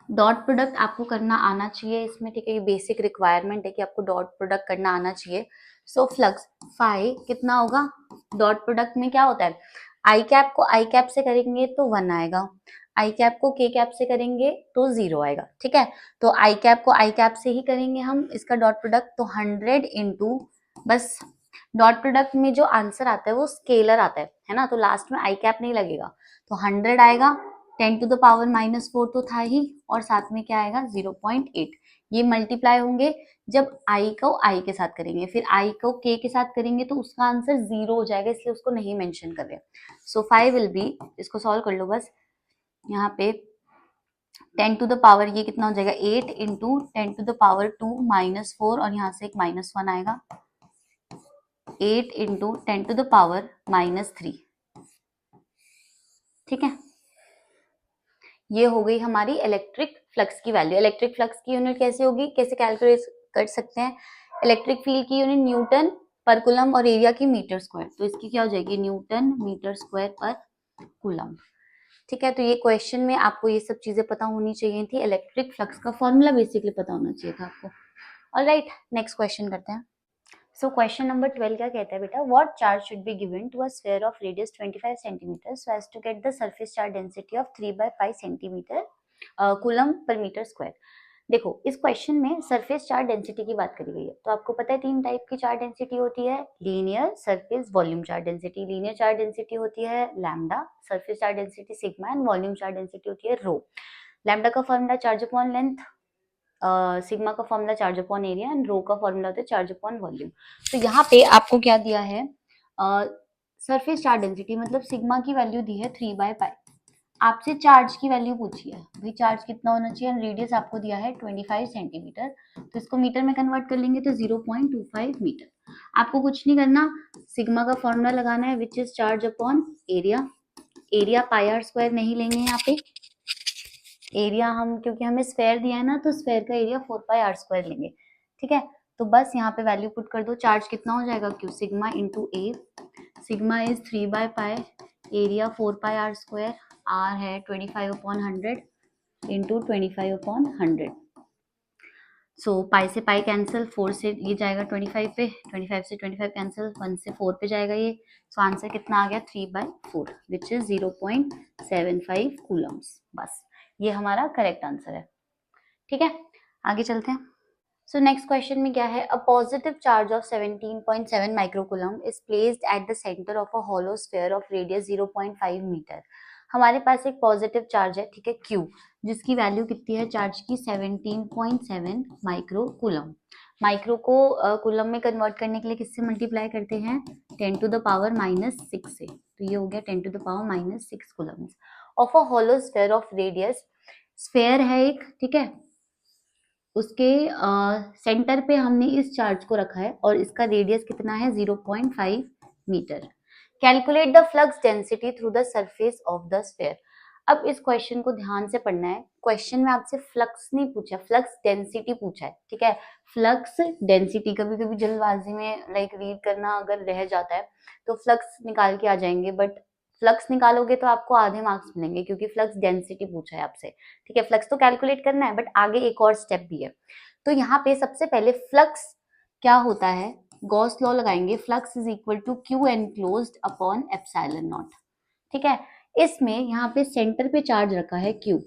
Dot product आपको करना आना चाहिए इसमें, ठीक है, ये बेसिक रिक्वायरमेंट है कि आपको डॉट प्रोडक्ट करना आना चाहिए। सो फ्लक्स फाई कितना होगा, डॉट प्रोडक्ट में क्या होता है, आई कैप को आई कैप से करेंगे तो 1 आएगा, आई कैप को के कैप से करेंगे तो 0 आएगा, ठीक है, तो आई कैप को आई कैप से ही करेंगे हम इसका डॉट प्रोडक्ट, तो 100 इंटू, बस डॉट प्रोडक्ट में जो आंसर आता है वो स्केलर आता है ना, तो लास्ट में आई कैप नहीं लगेगा, तो 100 आएगा, 10 टू द पावर -4 तो था ही, और साथ में क्या आएगा 0.8, ये मल्टीप्लाई होंगे जब आई को आई के साथ करेंगे, फिर आई को के के साथ करेंगे तो उसका आंसर 0 हो जाएगा, इसलिए उसको नहीं मेंशन कर रहे। सो 5 विल बी, इसको सॉल्व कर लो बस, यहाँ पे 10 टू द पावर ये कितना हो जाएगा 8 इंटू 10 टू द पावर 2 -4 और यहाँ से एक -1 आएगा, 8 इंटू 10 टू द पावर -3, ठीक है, ये हो गई हमारी इलेक्ट्रिक फ्लक्स की वैल्यू। इलेक्ट्रिक फ्लक्स की यूनिट कैसे होगी, कैसे कैलकुलेट कर सकते हैं, इलेक्ट्रिक फील्ड की यूनिट न्यूटन पर कूलम और एरिया की मीटर स्क्वायर, तो इसकी क्या हो जाएगी न्यूटन मीटर स्क्वायर पर कूलम, ठीक है। तो ये क्वेश्चन में आपको ये सब चीजें पता होनी चाहिए थी, इलेक्ट्रिक फ्लक्स का फॉर्मूला बेसिकली पता होना चाहिए था आपको। ऑलराइट, नेक्स्ट क्वेश्चन करते हैं। सो क्वेश्चन नंबर 12 क्या कहता है बेटा, what charge should be given to a sphere of radius 25 centimetre so as to get the surface charge density of 3/5 centimetre coulomb पर मीटर स्क्वायर। देखो इस क्वेश्चन में सरफेस चार्ज डेंसिटी की बात करी गई है, तो आपको पता है 3 टाइप की चार्ज डेंसिटी होती है, linear, surface, volume charge density. Linear charge density होती है lambda, surface charge density sigma and volume charge density होती है रो। लैम्डा का formula charge upon length, sigma का formula charge upon area and rho का formula होता है charge upon volume. तो यहाँ पे आपको क्या दिया है, सरफेस चार्ज डेंसिटी मतलब सिग्मा की वैल्यू दी है 3/5, आपसे चार्ज की वैल्यू पूछी है, भाई चार्ज कितना होना चाहिए, रेडियस आपको दिया है 25 सेंटीमीटर, तो इसको मीटर में कन्वर्ट कर लेंगे तो 0.25 मीटर। आपको कुछ नहीं करना, सिग्मा का फॉर्मूला लगाना है which is charge upon area. Area pi r square नहीं लेंगे यहाँ पे, एरिया हम क्योंकि हमें स्फेयर दिया है ना, तो स्फेयर का एरिया 4 पाई आर स्क्वायर लेंगे, ठीक है। तो बस यहाँ पे वैल्यू पुट कर दो, चार्ज कितना हो जाएगा q sigma into a, sigma is 3 by pi, area 4 pi r square, r है 25/100 इंटू 25/100। सो पाई से पाई कैंसिल, 4 से ये जाएगा 25 पे, 25 से 25 कैंसिल, 1 से 4 पे जाएगा ये। सो आंसर कितना आ गया 3/4 विच इज 0.75 कूलम्स। बस ये हमारा करेक्ट आंसर है, ठीक है। आगे चलते हैं। सो नेक्स्ट क्वेश्चन में क्या है, a positive charge of 17.7 microcoulomb is placed at the centre of a hollow sphere of radius 0.5 metre. हमारे पास एक पॉजिटिव चार्ज है, ठीक है, Q, जिसकी वैल्यू कितनी है चार्ज की 17.7 माइक्रोकूलम। माइक्रो को कूलम में कन्वर्ट करने के लिए किससे मल्टीप्लाई करते हैं, 10 टू द पावर -6 से, तो ये हो गया 10 to the power -6 coulomb of a hollow sphere of radius. Sphere है एक, ठीक है, उसके सेंटर पे हमने इस चार्ज को रखा है और इसका रेडियस कितना है 0.5 metre. Calculate the flux density through the surface of the sphere. अब इस क्वेश्चन को ध्यान से पढ़ना है, क्वेश्चन में आपसे फ्लक्स नहीं पूछा, फ्लक्स डेंसिटी पूछा है, ठीक है। फ्लक्स डेंसिटी कभी कभी जल्दबाजी में लाइक रीड करना अगर रह जाता है तो फ्लक्स निकाल के आ जाएंगे, बट फ्लक्स निकालोगे तो आपको आधे मार्क्स मिलेंगे क्योंकि फ्लक्स डेंसिटी पूछा है आपसे, ठीक है। फ्लक्स तो कैलकुलेट करना है बट आगे एक और स्टेप भी है। तो यहाँ पे सबसे पहले फ्लक्स क्या होता है, गॉस लॉ लगाएंगे, flux is equal to q enclosed upon epsilon naught, ठीक है। इसमें यहाँ पे सेंटर पे चार्ज रखा है Q,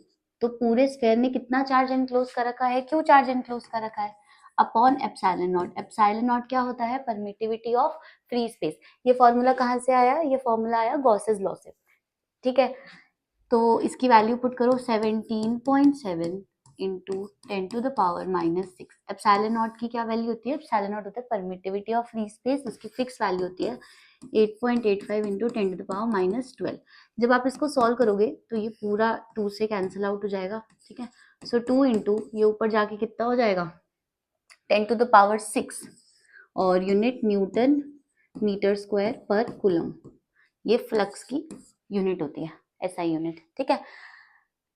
तो पूरे स्फेयर में कितना चार्ज एनक्लोज कर रखा है, Q चार्ज एनक्लोज कर रखा है upon epsilon not. Epsilon naught क्या होता है, परमिटिविटी ऑफ फ्री स्पेस। ये फॉर्मूला कहाँ से आया, ये फॉर्मूला आया गॉसेस लॉ से, ठीक है। तो इसकी वैल्यू पुट करो 17.7 into 10 to the power -6। Epsilon naught की क्या वैल्यू होती है, एप्सिलॉन नॉट होता है परमिटिविटी ऑफ फ्री स्पेस, उसकी फिक्स वैल्यू होती है 8.85 इंटू 10 टू द पावर -12। जब आप इसको सॉल्व करोगे तो ये पूरा 2 से कैंसिल आउट हो जाएगा, ठीक है। सो 2 इंटू ये ऊपर जाके कितना हो जाएगा 10 टू द पावर 6 और यूनिट न्यूटन मीटर स्क्वायर पर कूलम, ये फ्लक्स की यूनिट होती है, एसआई यूनिट, ठीक है।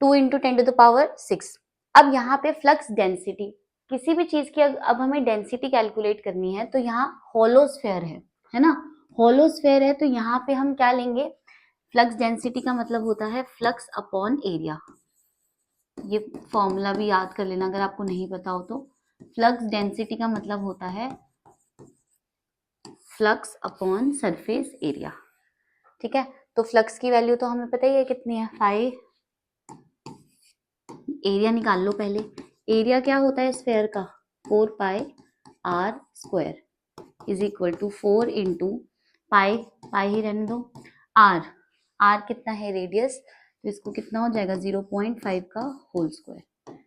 2 इंटू 10 टू द पावर 6। अब यहाँ पे फ्लक्स डेंसिटी, किसी भी चीज की अब हमें डेंसिटी कैलकुलेट करनी है, तो यहाँ होलो स्फेयर है ना, होलो स्फेयर है, तो यहाँ पे हम क्या लेंगे, फ्लक्स डेंसिटी का मतलब होता है फ्लक्स अपॉन एरिया। ये फॉर्मूला भी याद कर लेना अगर आपको नहीं पता हो तो। फ्लक्स डेंसिटी का मतलब होता है फ्लक्स अपॉन सरफेस एरिया, ठीक है। तो फ्लक्स की वैल्यू तो हमें पता ही है कितनी है 5, एरिया निकाल लो पहले। एरिया क्या होता है स्फेयर का, 4 pi r square is equal to 4 into pi, pi ही रहने दो, आर, आर कितना है रेडियस, तो इसको कितना हो जाएगा 0.5 का होल स्क्वायर,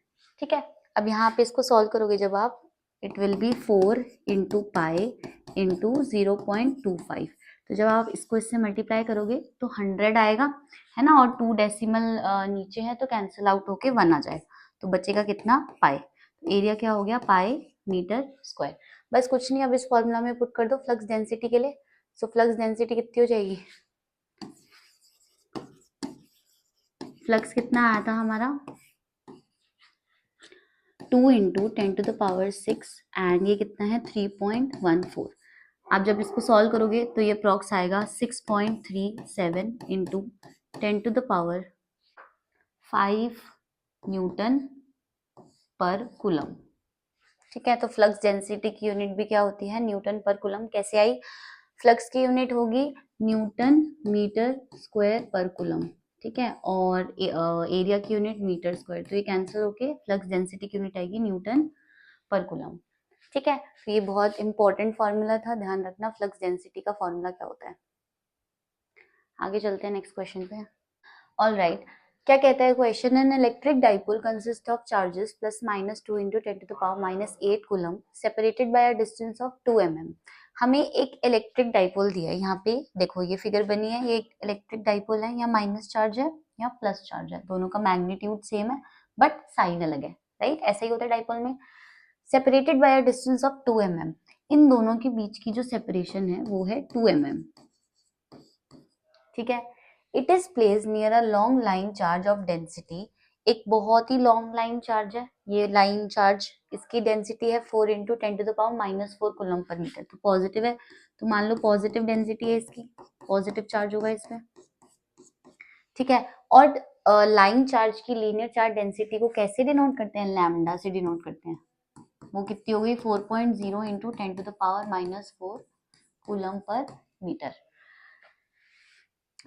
ठीक है। अब यहाँ पे इसको सॉल्व करोगे जब आप, it will be 4 into pi into 0.25, तो जब आप इसको इससे मल्टीप्लाई करोगे तो 100 आएगा, है ना, और 2 डेसिमल नीचे है तो कैंसिल आउट होके 1 आ जाएगा, तो बचेगा कितना पाई, तो एरिया क्या हो गया पाई मीटर स्क्वायर। बस कुछ नहीं, अब इस फॉर्मूला में पुट कर दो फ्लक्स डेंसिटी के लिए। सो फ्लक्स डेंसिटी कितनी हो जाएगी, फ्लक्स कितना आया था हमारा 2 into 10 to the power 6 and ये कितना है 3.14। आप जब इसको सॉल्व करोगे तो ये अप्रॉक्स आएगा 6.37 into 10 to the power 5 newton पर कूलम, ठीक है। तो फ्लक्स डेंसिटी की यूनिट भी क्या होती है, न्यूटन पर कूलम। कैसे आई, फ्लक्स की यूनिट होगी न्यूटन मीटर स्क्वायर पर कूलम, ठीक है, और एरिया की यूनिट मीटर स्क्वायर, तो ये कैंसिल होके फ्लक्स डेंसिटी की यूनिट आएगी न्यूटन पर कूलम, ठीक है। तो ये बहुत इंपॉर्टेंट फॉर्मूला था, ध्यान रखना फ्लक्स डेंसिटी का फॉर्मूला क्या होता है। आगे चलते हैं नेक्स्ट क्वेश्चन पे। ऑल राइट, क्या कहता है question, an electric dipole consist of charges plus minus 2 into 10 to the power -8 coulomb separated by a distance of 2 mm। हमें एक इलेक्ट्रिक डाइपोल दिया है, यहाँ पे देखो ये फिगर बनी है, ये एक इलेक्ट्रिक डाइपोल है, यहाँ माइनस चार्ज है यहाँ प्लस चार्ज है, दोनों का मैग्नीट्यूड सेम है बट साइन अलग है, राइट? ऐसा ही होता है डाइपोल में। Separated by a distance of 2 mm, इन दोनों के बीच की जो सेपरेशन है वो है 2 mm, ठीक है। It is place near a long line charge of density, एक बहुत ही लॉन्ग लाइन चार्ज है ये लाइन चार्ज, इसकी डेंसिटी है 4 इंटू 10⁻⁻⁴ कूलम पर मीटर, तो पॉजिटिव है, तो मान लो पॉजिटिव डेंसिटी है इसकी, पॉजिटिव चार्ज होगा इसमें, ठीक है। और लाइन चार्ज की लीनियर चार्ज डेंसिटी को कैसे डिनोट करते हैं? लैम्डा से डिनोट करते हैं, वो कितनी हो गई 4.0 इंटू 10⁻⁻⁴ कूलम पर metre,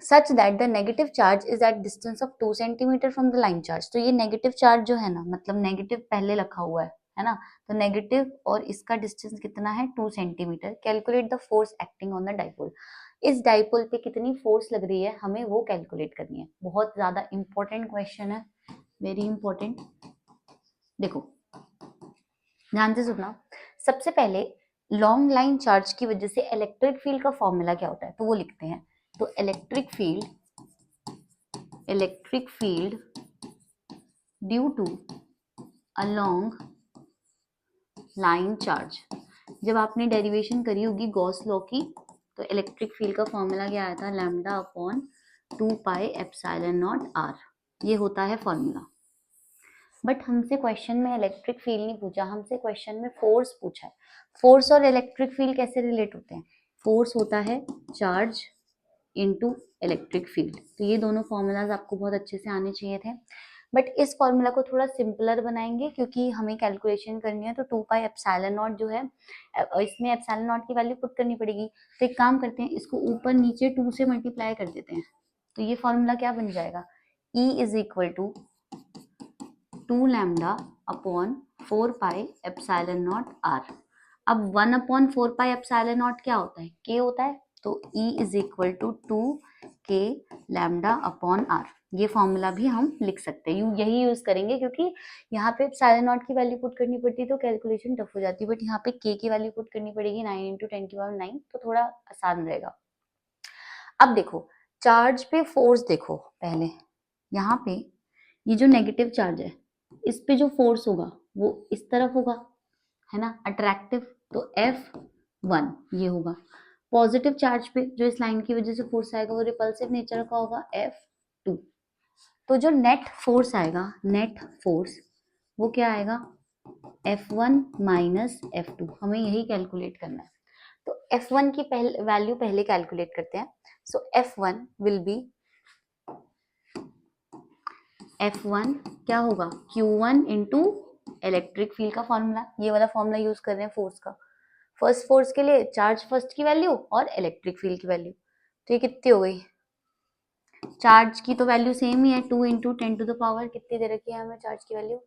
such that the negative charge is at distance of 2 cm from the line charge। तो ये नेगेटिव चार्ज जो है ना, मतलब नेगेटिव पहले रखा हुआ है ना, तो नेगेटिव और इसका डिस्टेंस कितना है 2 centimetre. Calculate the force acting on the dipole, इस डाइपोल पे कितनी फोर्स लग रही है हमें वो कैलकुलेट करनी है। बहुत ज्यादा इंपॉर्टेंट क्वेश्चन है, वेरी इंपॉर्टेंट। देखो ध्यान से सुनना, सबसे पहले लॉन्ग लाइन चार्ज की वजह से इलेक्ट्रिक फील्ड का फॉर्मूला क्या होता है तो वो लिखते हैं। तो electric field due to a long line charge, जब आपने डेरिवेशन करी होगी गॉस लॉ की, तो इलेक्ट्रिक फील्ड का फॉर्मूला क्या आया था? Lambda upon 2 pi epsilon naught R, ये होता है फॉर्मूला। बट हमसे क्वेश्चन में इलेक्ट्रिक फील्ड नहीं पूछा, हमसे क्वेश्चन में फोर्स पूछा है। फोर्स और इलेक्ट्रिक फील्ड कैसे रिलेट होते हैं? फोर्स होता है चार्ज इनटू इलेक्ट्रिक फील्ड, तो ये दोनों फॉर्मूलाज आपको बहुत अच्छे से आने चाहिए थे। बट इस फॉर्मूला को थोड़ा सिंपलर बनाएंगे क्योंकि हमें कैलकुलेशन करनी है, तो 2 पाई एप्सिलॉन नॉट जो है, इसमें एप्सिलॉन नॉट की वैल्यू पुट करनी पड़ेगी। तो एक काम करते हैं, इसको ऊपर नीचे 2 से मल्टीप्लाई कर देते हैं, तो ये फॉर्मूला क्या बन जाएगा? E is equal to 2 lambda upon 4 pi epsilon naught R. अब 1 अपॉन 4 पाई एप्सिलॉन नॉट क्या होता है? K होता है, तो E is equal to 2 K lambda upon R. ये फॉर्मूला भी हम लिख सकते हैं, यही यूज करेंगे क्योंकि यहाँ पे एप्सिलॉन नॉट की वैल्यू पुट करनी पड़ती है तो कैलकुलेशन टफ हो जाती है, बट यहाँ पे K की वैल्यू पुट करनी पड़ेगी 9 इंटू 10⁹, तो थोड़ा आसान रहेगा। अब देखो चार्ज पे फोर्स देखो, पहले यहाँ पे ये जो नेगेटिव चार्ज है इस पे जो फोर्स होगा वो इस तरफ होगा, है ना, अट्रैक्टिव, तो F1 ये होगा। पॉजिटिव चार्ज पे जो इस लाइन की वजह से फोर्स आएगा वो रिपल्सिव नेचर का होगा, F2। तो जो नेट फोर्स आएगा, नेट फोर्स वो क्या आएगा? F1 माइनस F2, हमें यही कैलकुलेट करना है। तो F1 की वैल्यू पहले कैलकुलेट करते हैं। सो F1 विल बी, F1 क्या होगा? Q1 इंटू इलेक्ट्रिक फील्ड का फॉर्मूला, ये वाला फॉर्मूला यूज कर रहे हैं फोर्स का। फर्स्ट फोर्स के लिए चार्ज फर्स्ट की वैल्यू और इलेक्ट्रिक फील्ड की वैल्यू, तो ये कितनी हो गई? चार्ज की तो वैल्यू सेम ही है, 2 इंटू 10⁻, कितनी दे रखी है हमें चार्ज की वैल्यू?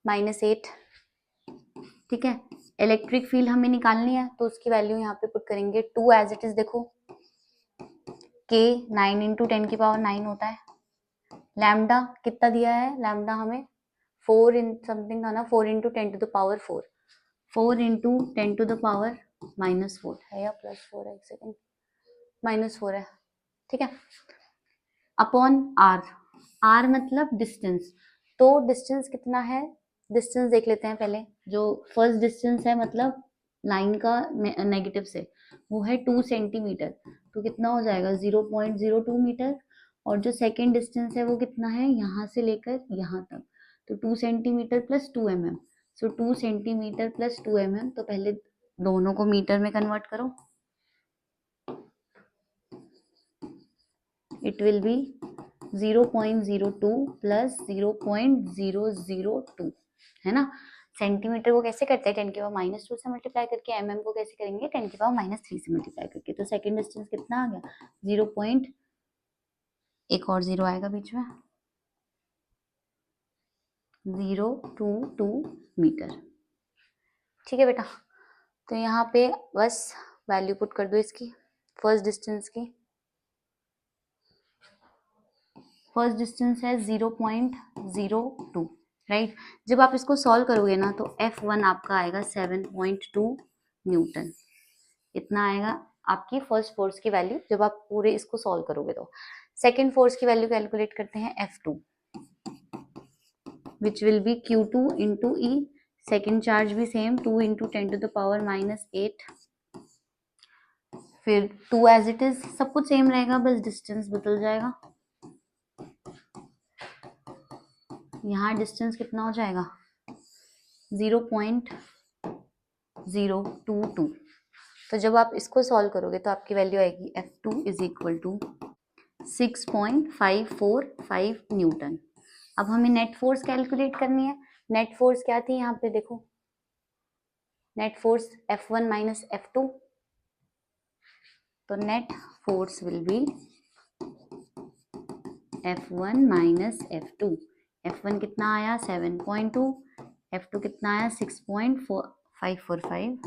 -8, ठीक है। इलेक्ट्रिक फील्ड हमें निकालनी है तो उसकी वैल्यू यहाँ पे पुट करेंगे 2 एज इट इज। देखो K 9 इंटू 10⁹ होता है। लैम्डा कितना दिया है? लैम्डा हमें 4 इन समथिंग था ना, 4 इंटू 10⁻⁴, 4 इंटू 10⁻⁻4 है या +4 है? एक सेकेंड, -4 है, ठीक है। अपॉन आर, आर मतलब डिस्टेंस, तो डिस्टेंस कितना है? डिस्टेंस देख लेते हैं पहले। जो फर्स्ट डिस्टेंस है मतलब लाइन का नेगेटिव से, वो है 2 सेंटीमीटर, तो कितना हो जाएगा? 0.02 मीटर। और जो सेकेंड डिस्टेंस है वो कितना है? यहाँ से लेकर यहाँ तक, तो 2 सेंटीमीटर प्लस 2 mm। सो 2 सेंटीमीटर प्लस 2 mm, तो पहले दोनों को मीटर में कन्वर्ट करो, इट विल बी 0.02 प्लस 0.002, है ना। सेंटीमीटर को कैसे करते हैं? 10⁻⁻2 से मल्टीप्लाई करके। mm को कैसे करेंगे? 10⁻⁻3 से मल्टीप्लाई करके। तो सेकंड डिस्टेंस कितना आ गया? 0. एक और जीरो आएगा बीच में, 022 मीटर, ठीक है बेटा। तो यहाँ पे बस वैल्यू पुट कर दो इसकी, फर्स्ट डिस्टेंस की। फर्स्ट डिस्टेंस है 0.02, राइट। जब आप इसको सॉल्व करोगे ना तो F1 आपका आएगा 7.2 न्यूटन, इतना आएगा आपकी फर्स्ट फोर्स की वैल्यू जब आप पूरे इसको सॉल्व करोगे तो। सेकेंड फोर्स की वैल्यू कैलकुलेट करते हैं F2, which will be Q2 into E, second charge भी सेम 2 इंटू 10⁻⁸, फिर 2 एज इट इज, सब कुछ सेम रहेगा, बस डिस्टेंस बदल जाएगा। यहाँ डिस्टेंस कितना हो जाएगा 0.022। तो जब आप इसको सॉल्व करोगे तो आपकी वैल्यू आएगी F2 is equal to 6.545 Newton. अब हमें नेट फोर्स कैलकुलेट करनी है। नेट फोर्स क्या थी यहाँ पे देखो, net force F1 minus F2, तो net force will be F1 minus F2। F1 कितना आया 7.2, F2 कितना आया 6.545,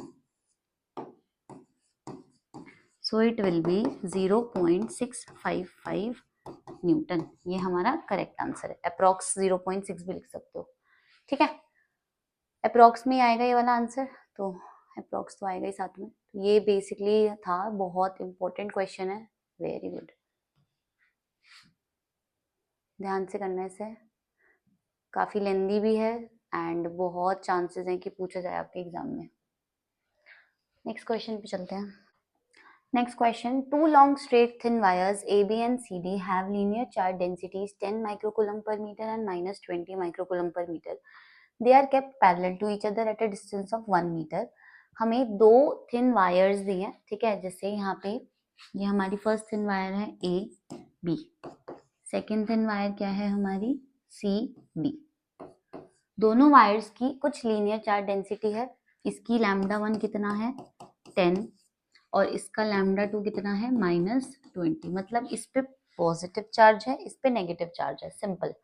so it will be 0.655 Newton. ये हमारा करेक्ट आंसर है। अप्रॉक्स 0.6 भी लिख सकते हो, ठीक है, अप्रॉक्स में आएगा ये वाला आंसर, तो अप्रॉक्स तो आएगा ही साथ में। तो ये बेसिकली था, बहुत इंपॉर्टेंट क्वेश्चन है, वेरी गुड, ध्यान से करने से, काफी लेंदी भी है एंड बहुत चांसेस हैं कि पूछा जाए आपके एग्जाम में। नेक्स्ट क्वेश्चन पे चलते हैं। Next question, two long straight thin wires AB and CD have linear charge densities 10 microcoulomb per meter and minus 20 microcoulomb per meter. They are kept parallel to each other at a distance of 1 meter. हमें दो thin wires दी हैं, ठीक है, जैसे यहाँ पे ये हमारी फर्स्ट thin wire है AB, सेकेंड thin wire क्या है हमारी CD। दोनों वायर्स की कुछ लीनियर चार्ज डेंसिटी है, इसकी λ1 कितना है 10 और इसका λ2 कितना है -20, मतलब इस पे पॉजिटिव चार्ज है, इस पे नेगेटिव चार्ज है। Simple,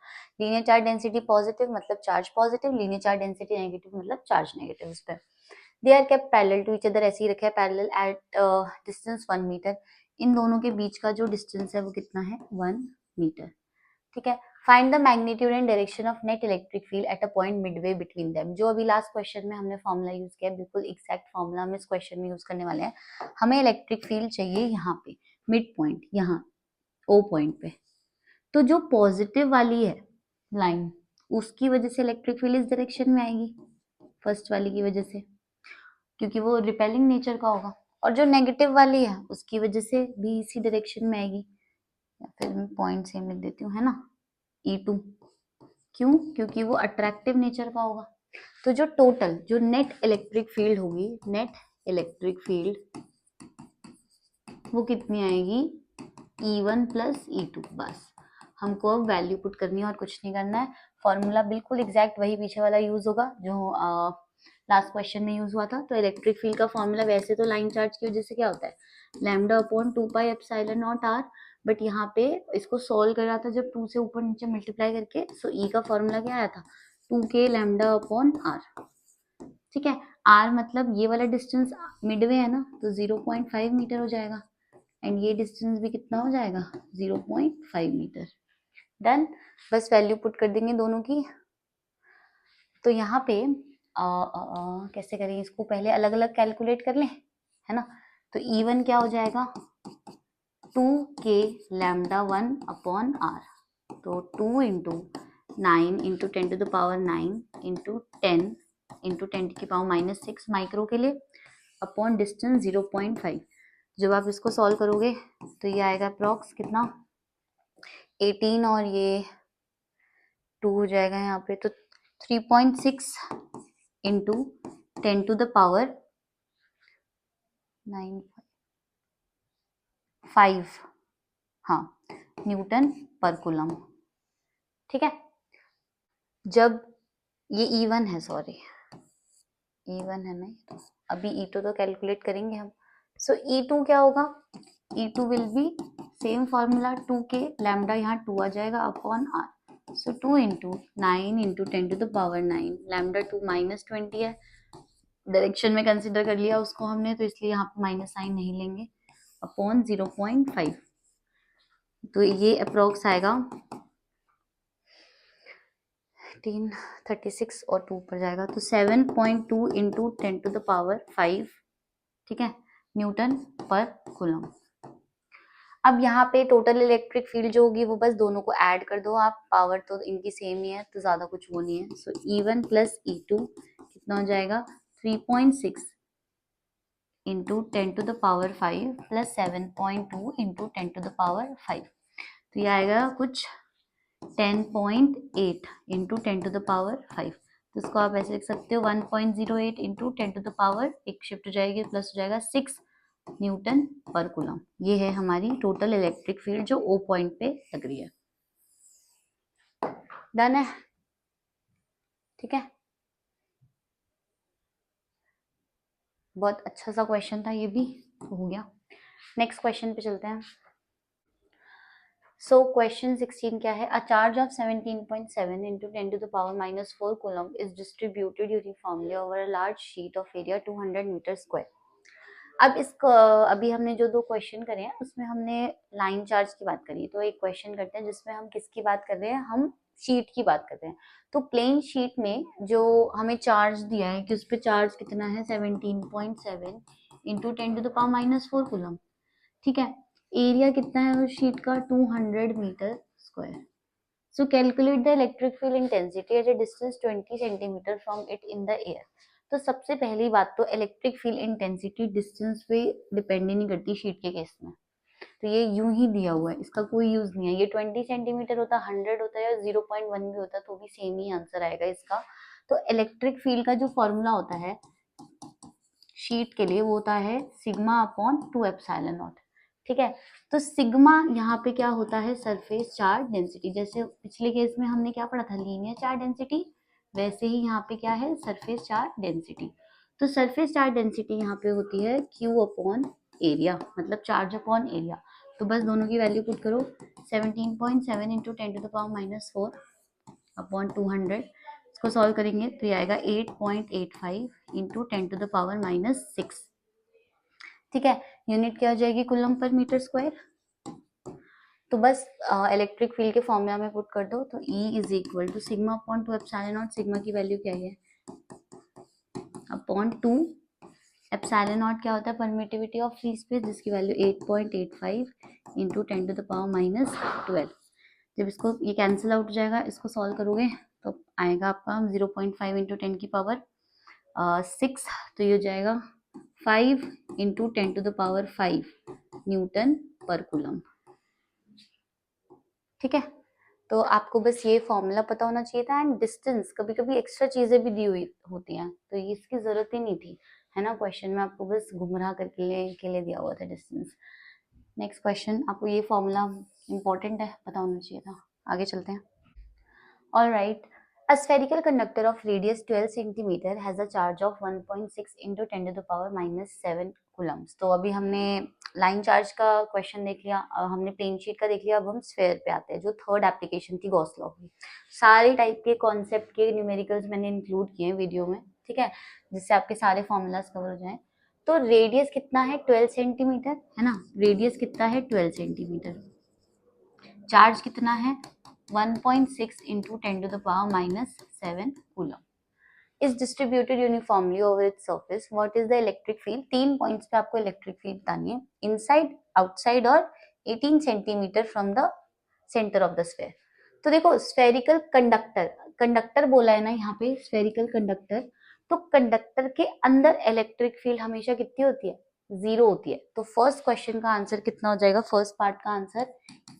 linear charge density positive मतलब charge positive, linear charge density negative मतलब चार्ज नेगेटिव। इस पे they are kept parallel to each other, ऐसे ही रखा है पैरेलल एट डिस्टेंस 1 मीटर। इन दोनों के बीच का जो डिस्टेंस है वो कितना है 1 मीटर, ठीक है। Find the magnitude and direction of net electric field at a point Midway between them. जो अभी लास्ट क्वेश्चन में हमने फॉर्मूला यूज किया, बिल्कुल एग्जैक्ट फॉर्मूला हम इस क्वेश्चन में यूज करने वाले हैं। हमें इलेक्ट्रिक फील्ड चाहिए यहाँ पे मिड पॉइंट, यहाँ ओ पॉइंट पे। तो जो पॉजिटिव वाली है लाइन, उसकी वजह से इलेक्ट्रिक फील्ड इस डायरेक्शन में आएगी, फर्स्ट वाली की वजह से, क्योंकि वो रिपेलिंग नेचर का होगा। और जो नेगेटिव वाली है उसकी वजह से भी इसी डायरेक्शन में आएगी, या फिर मैं पॉइंट सेम लिख देती हूँ, है ना, E2। क्यों? क्योंकि वो अट्रैक्टिव नेचर का होगा। तो जो टोटल जो नेट इलेक्ट्रिक फील्ड होगी, नेट इलेक्ट्रिक फील्ड वो कितनी आएगी E1 प्लस E2। बस हमको अब वैल्यू पुट करनी है और कुछ नहीं करना है। फॉर्मूला बिल्कुल एग्जैक्ट वही पीछे वाला यूज होगा जो लास्ट क्वेश्चन में यूज हुआ था। तो इलेक्ट्रिक फील्ड का फॉर्मूला वैसे तो लाइन चार्ज की वजह से क्या होता है λ/2πε0r, बट यहाँ पे इसको सॉल्व कर रहा था जब 2 से ऊपर नीचे मल्टीप्लाई करके, सो E का फॉर्मूला क्या आया था 2k λ/r, ठीक है। r मतलब ये वाला डिस्टेंस मिडवे है ना, तो 0.5 मीटर हो जाएगा, एंड ये डिस्टेंस भी कितना हो जाएगा 0.5 मीटर। डन, बस वैल्यू पुट कर देंगे दोनों की। तो यहाँ पे कैसे करें इसको, पहले अलग अलग कैलकुलेट कर लें, है ना। तो E1 क्या हो जाएगा 2k λ1/r, तो 2 into 9 into 10⁻9 into 10 into 10⁻⁻6 micro के लिए अपॉन डिस्टेंस 0.5। जब आप इसको सॉल्व करोगे तो ये आएगा अप्रॉक्स कितना 18 और ये 2 हो जाएगा यहाँ पे, तो 3.6 इंटू 10⁻⁹ हाँ न्यूटन पर कूलम, ठीक है। जब ये E1 है, सॉरी E1 है नहीं, अभी E2 तो कैलकुलेट करेंगे हम। सो E2 क्या होगा, E2 will be same formula 2k lambda, यहाँ 2 आ जाएगा अपॉन r, सो 2 इंटू 9 इंटू 10⁻9, λ2 -20 है, डायरेक्शन में कंसिडर कर लिया उसको हमने, तो इसलिए यहाँ पे माइनस साइन नहीं लेंगे, अपॉन 0.5। तो ये अप्रोक्स आएगा 36 और 2 पर जाएगा, तो 7.2 इंटू 10⁵, ठीक है, न्यूटन पर कूलम। अब यहाँ पे टोटल इलेक्ट्रिक फील्ड जो होगी वो बस दोनों को ऐड कर दो आप, पावर तो इनकी सेम ही है तो ज्यादा कुछ वो नहीं है। सो E1 प्लस E2 कितना हो जाएगा 3.6 इंटू 10⁵ प्लस 7.2 इंटू 10⁵ तो ये आएगा कुछ 10.8 इंटू 10⁵ तो इसको आप ऐसे लिख सकते हो 1.08 इंटू 10⁵, एक शिफ्ट हो जाएगी प्लस हो जाएगा 6 न्यूटन पर कूलम। ये है हमारी टोटल इलेक्ट्रिक फील्ड जो O पॉइंट पे लग रही है। डन है, ठीक है, बहुत अच्छा सा क्वेश्चन था ये भी, तो हो गया। नेक्स्ट क्वेश्चन पे चलते हैं। So question 16 क्या है? A charge of 17.7 into 10⁻⁻4 coulomb is distributed uniformly over a large sheet of area 200 metre square. अब इसको अभी हमने जो दो क्वेश्चन करे हैं उसमें हमने लाइन चार्ज की बात करी, तो एक क्वेश्चन करते हैं जिसमें हम किसकी बात कर रहे हैं, हम शीट की बात कर रहे हैं। तो प्लेन शीट में जो हमें चार्ज दिया है कि उस पर चार्ज कितना है 17.7 इंटू 10⁻⁻4 कूलम, ठीक है। एरिया कितना है उस शीट का 200 metre square. So calculate the electric field intensity at a distance 20 centimetre from it in the air. तो सबसे पहली बात तो इलेक्ट्रिक फील्ड इंटेंसिटी डिस्टेंस पे डिपेंड नहीं करती शीट के केस में, तो ये यूं ही दिया हुआ है, इसका कोई यूज नहीं है। ये 20 सेंटीमीटर होता, 100 होता है या 0.1 भी होता तो भी सेम ही आंसर आएगा इसका। तो इलेक्ट्रिक फील्ड का जो फॉर्मूला होता है शीट के लिए वो होता है सिग्मा अपॉन 2 एप्सिलॉन नॉट, ठीक है। तो सिग्मा यहाँ पे क्या होता है, सरफेस चार्ज डेंसिटी। जैसे पिछले केस में हमने क्या पढ़ा था, लीनियर चार्ज डेंसिटी, वैसे ही यहाँ पे क्या है, सरफेस चार्ज डेंसिटी। तो सरफेस चार्ज डेंसिटी यहाँ पे होती है Q अपॉन एरिया, मतलब चार्ज अपॉन एरिया। तो बस दोनों की वैल्यू पुट करो, 17.7 इंटू 10⁻⁻4 अपॉन 200, इसको सॉल्व करेंगे तो ये आएगा 8.85 इंटू 10⁻⁻6, ठीक है। यूनिट क्या हो जाएगी, कूलम पर मीटर स्क्वायर। तो बस इलेक्ट्रिक फील्ड के फॉर्मूला में पुट कर दो, तो E is equal to sigma upon 2 epsilon naught, sigma की वैल्यू क्या है अपॉन 2 एप्सिलॉन नॉट क्या होता है, परमिटिविटी ऑफ फ्री स्पेस, जिसकी वैल्यू 8.85 इंटू 10⁻12। जब इसको ये कैंसिल आउट हो जाएगा, इसको सॉल्व करोगे तो आएगा आपका 0.5 इंटू 10⁻6, तो ये हो जाएगा 5 इंटू 10⁵ न्यूटन पर कूलम, ठीक है। तो आपको बस ये फॉर्मूला पता होना चाहिए था। एंड डिस्टेंस, कभी कभी एक्स्ट्रा चीजें भी दी हुई होती हैं तो इसकी जरूरत ही नहीं थी, है ना। क्वेश्चन में आपको बस गुमराह करके के लिए दिया हुआ था डिस्टेंस। नेक्स्ट क्वेश्चन, आपको ये फॉर्मूला इंपॉर्टेंट है, पता होना चाहिए था। आगे चलते हैं। All right. A spherical conductor of radius 12 cm has a charge of 1.6 into 10⁻⁻7 coulombs। तो अभी हमने लाइन चार्ज का क्वेश्चन देख लिया, हमने प्लेन शीट का देख लिया, अब हम स्फेयर पे आते हैं, जो थर्ड एप्लीकेशन थी गॉस लॉ की। सारे टाइप के कॉन्सेप्ट के न्यूमेरिकल्स मैंने इंक्लूड किए हैं वीडियो में, ठीक है, जिससे आपके सारे फॉर्मूलाज कवर हो जाएं। तो रेडियस कितना है 12 सेंटीमीटर, है ना, रेडियस कितना है 12 सेंटीमीटर, चार्ज कितना है 1.6 into 10⁻⁻7 coulomb, is distributed uniformly over its surface. What is the electric field? 3 points पे आपको इलेक्ट्रिक फील्ड बतानी है, इनसाइड, आउटसाइड और 18 centimetre from the centre of the sphere. तो देखो स्फेरिकल कंडक्टर, कंडक्टर बोला है ना यहाँ पे, स्फेरिकल कंडक्टर, तो कंडक्टर के अंदर इलेक्ट्रिक फील्ड हमेशा कितनी होती है, 0 होती है। तो फर्स्ट क्वेश्चन का आंसर कितना हो जाएगा, फर्स्ट पार्ट का आंसर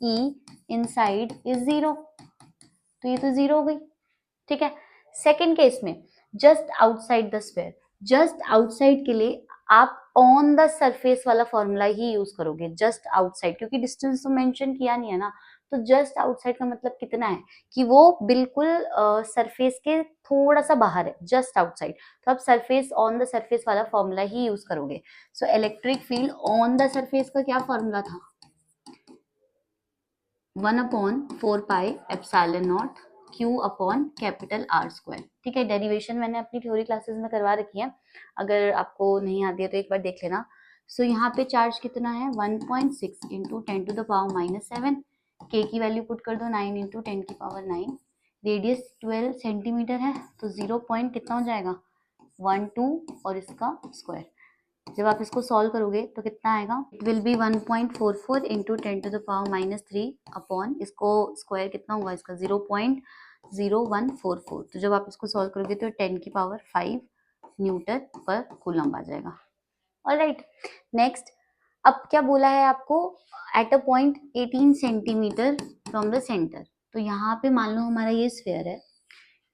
E इनसाइड इज 0, तो ये तो 0 हो गई, ठीक है। सेकेंड केस में just outside the sphere, just outside के लिए आप ऑन द सरफेस वाला फॉर्मूला ही यूज करोगे, जस्ट आउटसाइड, क्योंकि डिस्टेंस तो मेंशन किया नहीं है ना। तो जस्ट आउटसाइड का मतलब कितना है कि वो बिल्कुल सरफेस के थोड़ा सा बाहर है, जस्ट आउटसाइड। तो आप सरफेस, ऑन द सरफेस वाला फॉर्मूला ही यूज करोगे। So electric field on the surface का क्या फॉर्मूला था, 1/4πε0 Q upon capital R square, ठीक है। डेरिवेशन मैंने अपनी थ्योरी क्लासेस में करवा रखी है, अगर आपको नहीं आती है तो एक बार देख लेना। सो यहाँ पे चार्ज कितना है 1.6 इंटू 10⁻⁻7, K की वैल्यू पुट कर दो 9 इंटू 10⁹, रेडियस 12 सेंटीमीटर है, तो 0 पॉइंट कितना हो जाएगा 12 और इसका स्क्वायर। जब आप इसको सॉल्व करोगे तो कितना आएगा, it will be 1.44 into 10⁻³ upon, इसको स्क्वायर कितना होगा इसका 0.0144। तो जब आप इसको सॉल्व करोगे तो 10⁵ न्यूटन पर कूलम आ जाएगा। ऑलराइट, नेक्स्ट, अब क्या बोला है आपको, at a point 18 centimetre from the centre. तो यहाँ पे मान लो हमारा ये स्फीयर है,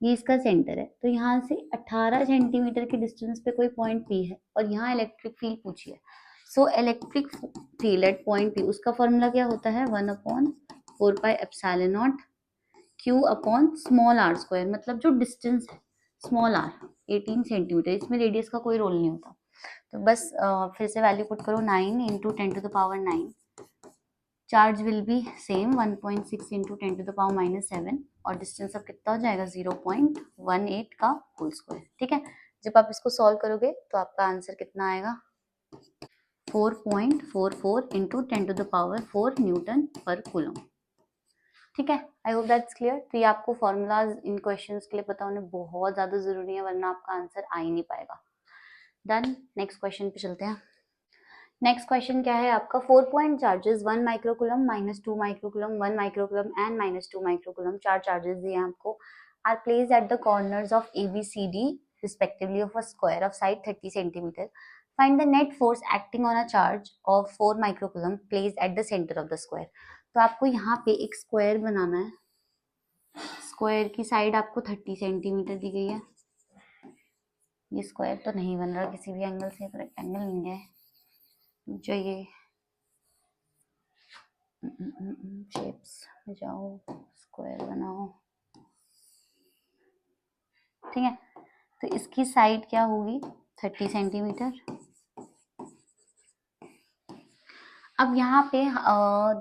ये इसका सेंटर है, तो यहाँ से 18 सेंटीमीटर के डिस्टेंस पे कोई पॉइंट पी है और यहाँ इलेक्ट्रिक फील्ड पूछी है। So electric field at point P, उसका फॉर्मूला क्या होता है, 1/4πε0 Q upon small r square, मतलब जो डिस्टेंस है स्मॉल r 18 सेंटीमीटर, इसमें रेडियस का कोई रोल नहीं होता। तो बस फिर से वैल्यू पुट करो, 9 into 10⁻⁹, charge will be same 1.6 into 10⁻⁻7 और डिस्टेंस अब कितना हो जाएगा 0.18 का होल स्क्वायर। ठीक है, जब आप इसको सॉल्व करोगे तो आपका आंसर कितना आएगा, 4.44 इंटू 10⁴ न्यूटन पर कूलम। ठीक है, आई होप दैट्स क्लियर। तो ये आपको फॉर्मूलाज इन क्वेश्चंस के लिए पता होने बहुत ज्यादा जरूरी है, वरना आपका आंसर आ ही नहीं पाएगा। डन, नेक्स्ट क्वेश्चन पे चलते हैं। नेक्स्ट क्वेश्चन क्या है आपका, 4 point charges 1 microcoulomb, -2 microcoulomb, 1 microcoulomb and -2 microcoulomb, 4 charges दिए हैं आपको, are placed at the corners of ABCD respectively of a square of side 30 centimeter. Find the net force acting on a charge of 4 microcoulomb placed at the center of the square. तो आपको यहाँ पे एक square बनाना है, square की side आपको 30 centimetre दी गई है। ये स्क्वायर तो नहीं बन रहा किसी भी एंगल से, रेक्टेंगल नहीं है जो ये शेप्स में जाओ, स्क्वायर बनाओ। ठीक है, तो इसकी साइड क्या होगी 30 सेंटीमीटर। अब यहाँ पे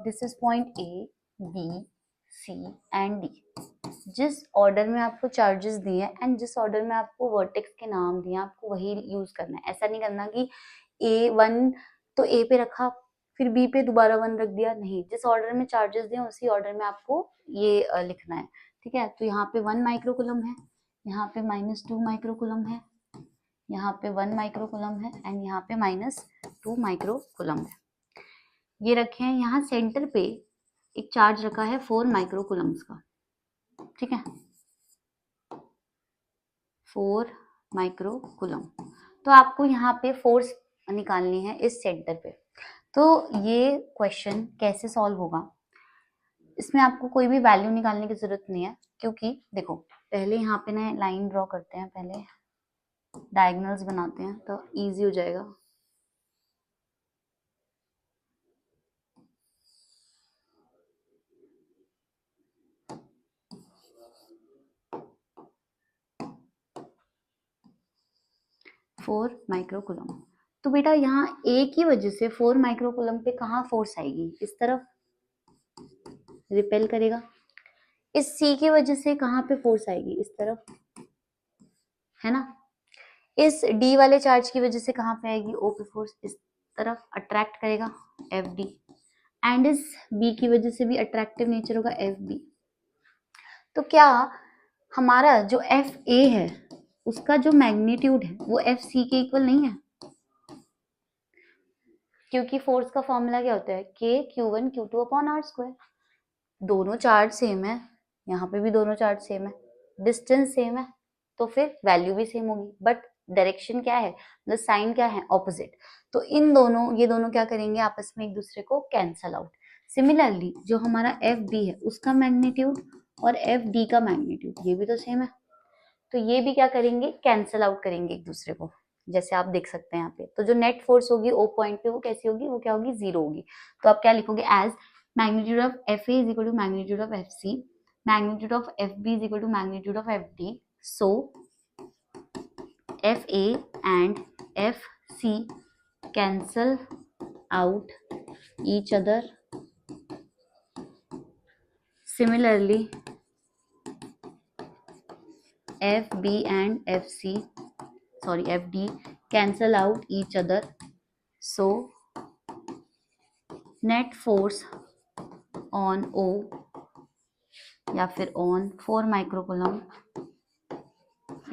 this is point A, B, C and D। जिस ऑर्डर में आपको चार्जेस दिए हैं एंड जिस ऑर्डर में आपको वर्टेक्स के नाम दिए, आपको वही यूज करना है। ऐसा नहीं करना कि A1 तो A पे रखा फिर B पे दोबारा 1 रख दिया, नहीं, जिस ऑर्डर में चार्जेस दिए उसी ऑर्डर में आपको ये लिखना है। ठीक है, तो यहाँ पे 1 माइक्रोकूलम है, यहाँ पे -2 माइक्रोकूलम है, यहाँ पे 1 माइक्रोकूलम है एंड यहाँ पे -2 माइक्रोकूलम है। ये रखे हैं, यहाँ सेंटर पे एक चार्ज रखा है 4 माइक्रोकूलम्स का। ठीक है, 4 माइक्रोकूलम। तो आपको यहाँ पे फोर्स निकालनी है इस सेंटर पे। तो ये क्वेश्चन कैसे सॉल्व होगा, इसमें आपको कोई भी वैल्यू निकालने की जरूरत नहीं है, क्योंकि देखो पहले यहाँ पे ना लाइन ड्रॉ करते हैं, पहले डायगोनल्स बनाते हैं तो इजी हो जाएगा। फोर माइक्रोकूलम, तो बेटा यहाँ A की वजह से 4 माइक्रोकूलम पे कहाँ फोर्स आएगी, इस तरफ रिपेल करेगा। इस C की वजह से कहाँ पे फोर्स आएगी, इस तरफ, है ना। इस D वाले चार्ज की वजह से कहाँ पे आएगी, O पे फोर्स, इस तरफ अट्रैक्ट करेगा FD, एंड इस B की वजह से भी अट्रैक्टिव नेचर होगा FB। तो क्या हमारा जो FA है उसका जो मैग्नीट्यूड है वो FC के इक्वल नहीं है, क्योंकि फोर्स का फॉर्मूला क्या होता है, K(Q1 Q2 upon R square. दोनों चार्ज सेम है, यहाँ पे भी दोनों चार्ज सेम है, डिस्टेंस सेम है, तो फिर वैल्यू भी सेम होगी, बट डायरेक्शन क्या है, मतलब साइन क्या है, ऑपोजिट। तो इन दोनों, ये दोनों क्या करेंगे, आपस में एक दूसरे को कैंसल आउट। सिमिलरली जो हमारा FB है उसका मैग्नीट्यूड और FD का मैग्नीट्यूड ये भी तो सेम है, तो ये भी क्या करेंगे, कैंसल आउट करेंगे एक दूसरे को, जैसे आप देख सकते हैं यहाँ पे। तो जो नेट फोर्स होगी O पॉइंट पे वो कैसी होगी, वो क्या होगी, 0 होगी। तो आप क्या लिखोगे, as magnitude of FA is equal to magnitude of FC, magnitude of FB is equal to magnitude of FD, so FA and FC cancel out each other. Similarly, FB and FD cancel out each other, so net force on O या फिर on 4 microcoulomb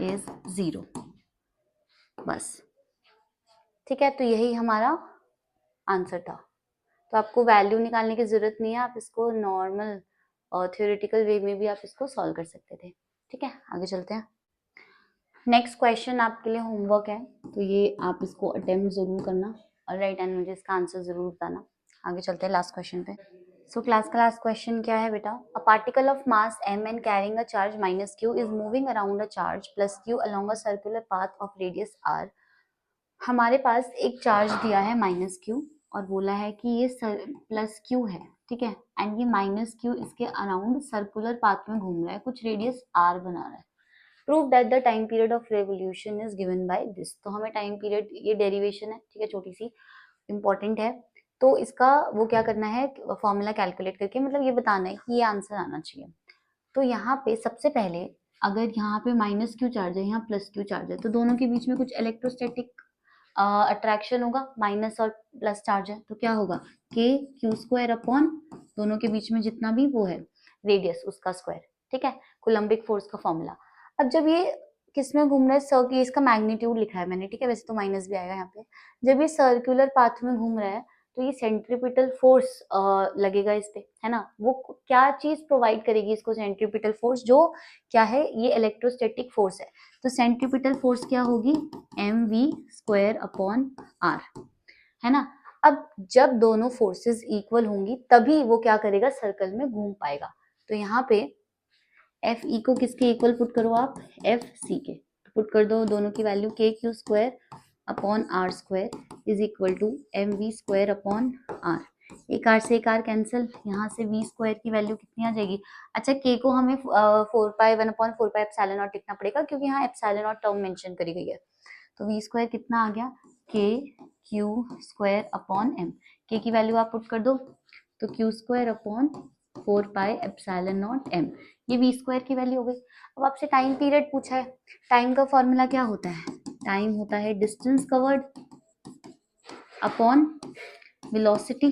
is 0। बस ठीक है, तो यही हमारा answer था। तो आपको वैल्यू निकालने की जरूरत नहीं है, आप इसको नॉर्मल और थ्योरेटिकल वे में भी आप इसको सॉल्व कर सकते थे। ठीक है, आगे चलते हैं। नेक्स्ट क्वेश्चन आपके लिए होमवर्क है, तो ये आप इसको अटेम्प्ट जरूर करना और राइट एंड मुझे इसका आंसर जरूर बताना। आगे चलते हैं लास्ट क्वेश्चन पे। सो क्लास का लास्ट क्वेश्चन क्या है बेटा? A particle of mass m and carrying a charge minus q is moving around a charge plus q along a circular path of radius r। हमारे पास एक charge दिया है माइनस क्यू और बोला है कि ये प्लस क्यू है, ठीक है, एंड ये माइनस क्यू इसके अराउंड सर्कुलर पाथ में घूम रहा है, कुछ रेडियस आर बना रहा है। Prove that the time period of revolution is given by this. तो हमें टाइम पीरियड, ये डेरिवेशन है, ठीक है, छोटी सी इंपॉर्टेंट है, तो इसका वो क्या करना है, फॉर्मूला कैलकुलेट करके मतलब ये बताना है कि ये आंसर आना चाहिए। तो यहाँ पे सबसे पहले अगर यहाँ पे माइनस क्यू चार्ज है, यहाँ प्लस क्यू चार्ज है, तो दोनों के बीच में कुछ इलेक्ट्रोस्टैटिक अट्रैक्शन होगा, माइनस और प्लस चार्ज है तो क्या होगा, के क्यू स्क्वायर अपॉन दोनों के बीच में जितना भी वो है रेडियस उसका स्क्वायर। ठीक है, कोलम्बिक फोर्स का फॉर्मूला। अब जब ये किस में घूम रहा है, सर्कुलर, इसका मैग्नीट्यूड लिखा है मैंने, ठीक है, वैसे तो माइनस भी आएगा यहाँ पे। जब ये सर्कुलर पाथ में घूम रहा है तो ये सेंट्रीपिटल फोर्स लगेगा इस पे, है ना। वो क्या चीज प्रोवाइड करेगी इसको, सेंट्रीपिटल फोर्स, जो क्या है, ये इलेक्ट्रोस्टैटिक फोर्स है। तो सेंट्रीपिटल फोर्स क्या होगी, mv स्क्वायर अपॉन r, है ना। अब जब दोनों फोर्सेस इक्वल होंगी तभी वो क्या करेगा, सर्कल में घूम पाएगा। तो यहाँ पे एफ ई को किसके इक्वल पुट करो आप, एफ सी के पुट कर दो, दोनों की value K Q square upon R square is equal to M V square upon R. एक आर से एक आर कैंसिल, यहाँ से वी स्क्वायर की वैल्यू कितनी आ जाएगी। अच्छा, के को हमें 4 पाई 1/4 पाई एप्सिलॉन नॉट लिखना पड़ेगा क्योंकि यहाँ एप्सिलॉन नॉट टर्म मेंशन करी गई है। तो वी स्क्वायर कितना आ गया, के क्यू स्क्वायर अपॉन एम। के की वैल्यू आप पुट कर दो, तो Q square upon 4 pi epsilon naught M, ये वी स्क्वायर की वैल्यू हो गई। अब आपसे टाइम पीरियड पूछा है, टाइम का फॉर्मूला क्या होता है, टाइम होता है डिस्टेंस कवर्ड अपॉन वेलोसिटी।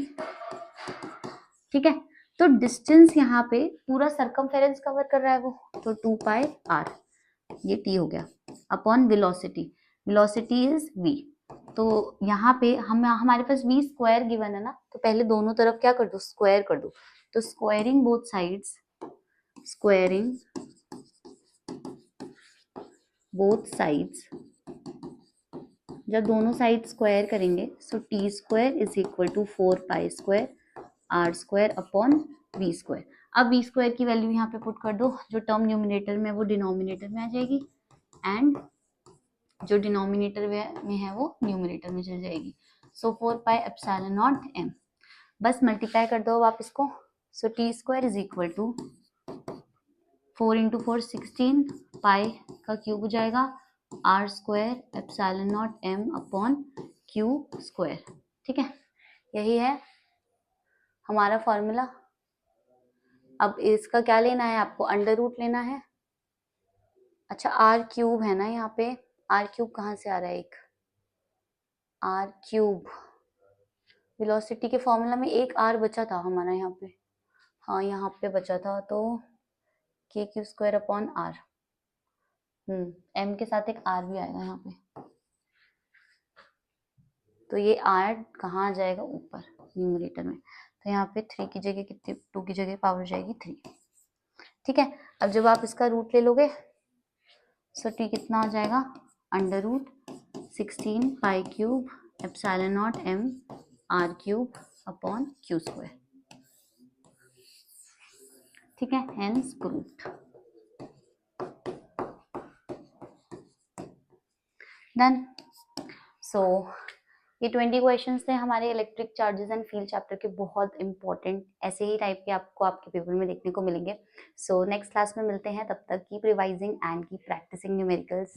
ठीक है, तो डिस्टेंस यहाँ पे पूरा सर्कमफेरेंस कवर कर रहा है वो, तो 2 पाई आर, ये टी हो गया, upon velocity, velocity is V. तो यहाँ पे हम हमारे पास वी स्क्वायर गिवन है ना, तो पहले दोनों तरफ क्या कर दो, स्क्वायर कर दो। तो squaring both sides, squaring both sides, जब दोनों साइड स्क्वायर करेंगे so T square is equal to 4 pi square r square upon v square. अब वी स्क्वायर की वैल्यू यहाँ पे पुट कर दो, जो टर्म न्यूमिनेटर में वो डिनोमिनेटर में आ जाएगी एंड जो डिनोमिनेटर में है वो न्यूमिनेटर में चल जाएगी। So 4 pi epsilon naught M, बस मल्टीप्लाई कर दो आप इसको। So T square is equal to 4 into 4 16 pi का क्यूब हो जाएगा, r square epsilon naught M upon Q square. ठीक है, यही है हमारा फॉर्मूला। अब इसका क्या लेना है आपको, अंडर रूट लेना है। अच्छा, आर क्यूब है ना यहाँ पे, आर क्यूब कहाँ से आ रहा है, एक आर क्यूब वेलोसिटी के फॉर्मूला में एक आर बचा था हमारा यहाँ पे, हाँ यहाँ पे बचा था, तो K Q square upon R, M के साथ एक आर भी आएगा यहाँ पे, तो ये आर कहाँ आ जाएगा, ऊपर न्यूमरेटर में। तो यहाँ पे 3 की जगह कितनी, 2 की जगह पावर जाएगी 3। ठीक है, अब जब आप इसका रूट ले लोगे सो टी कितना आ जाएगा, under root 16 pi cube epsilon naught M R cube upon Q square. ठीक है, हेंस प्रूव्ड। डन। सो ये 20 क्वेश्चंस थे हमारे electric charges and field chapter के, बहुत इंपॉर्टेंट, ऐसे ही टाइप के आपको आपके पेपर में देखने को मिलेंगे। सो नेक्स्ट क्लास में मिलते हैं, तब तक keep revising and keep practising numericals.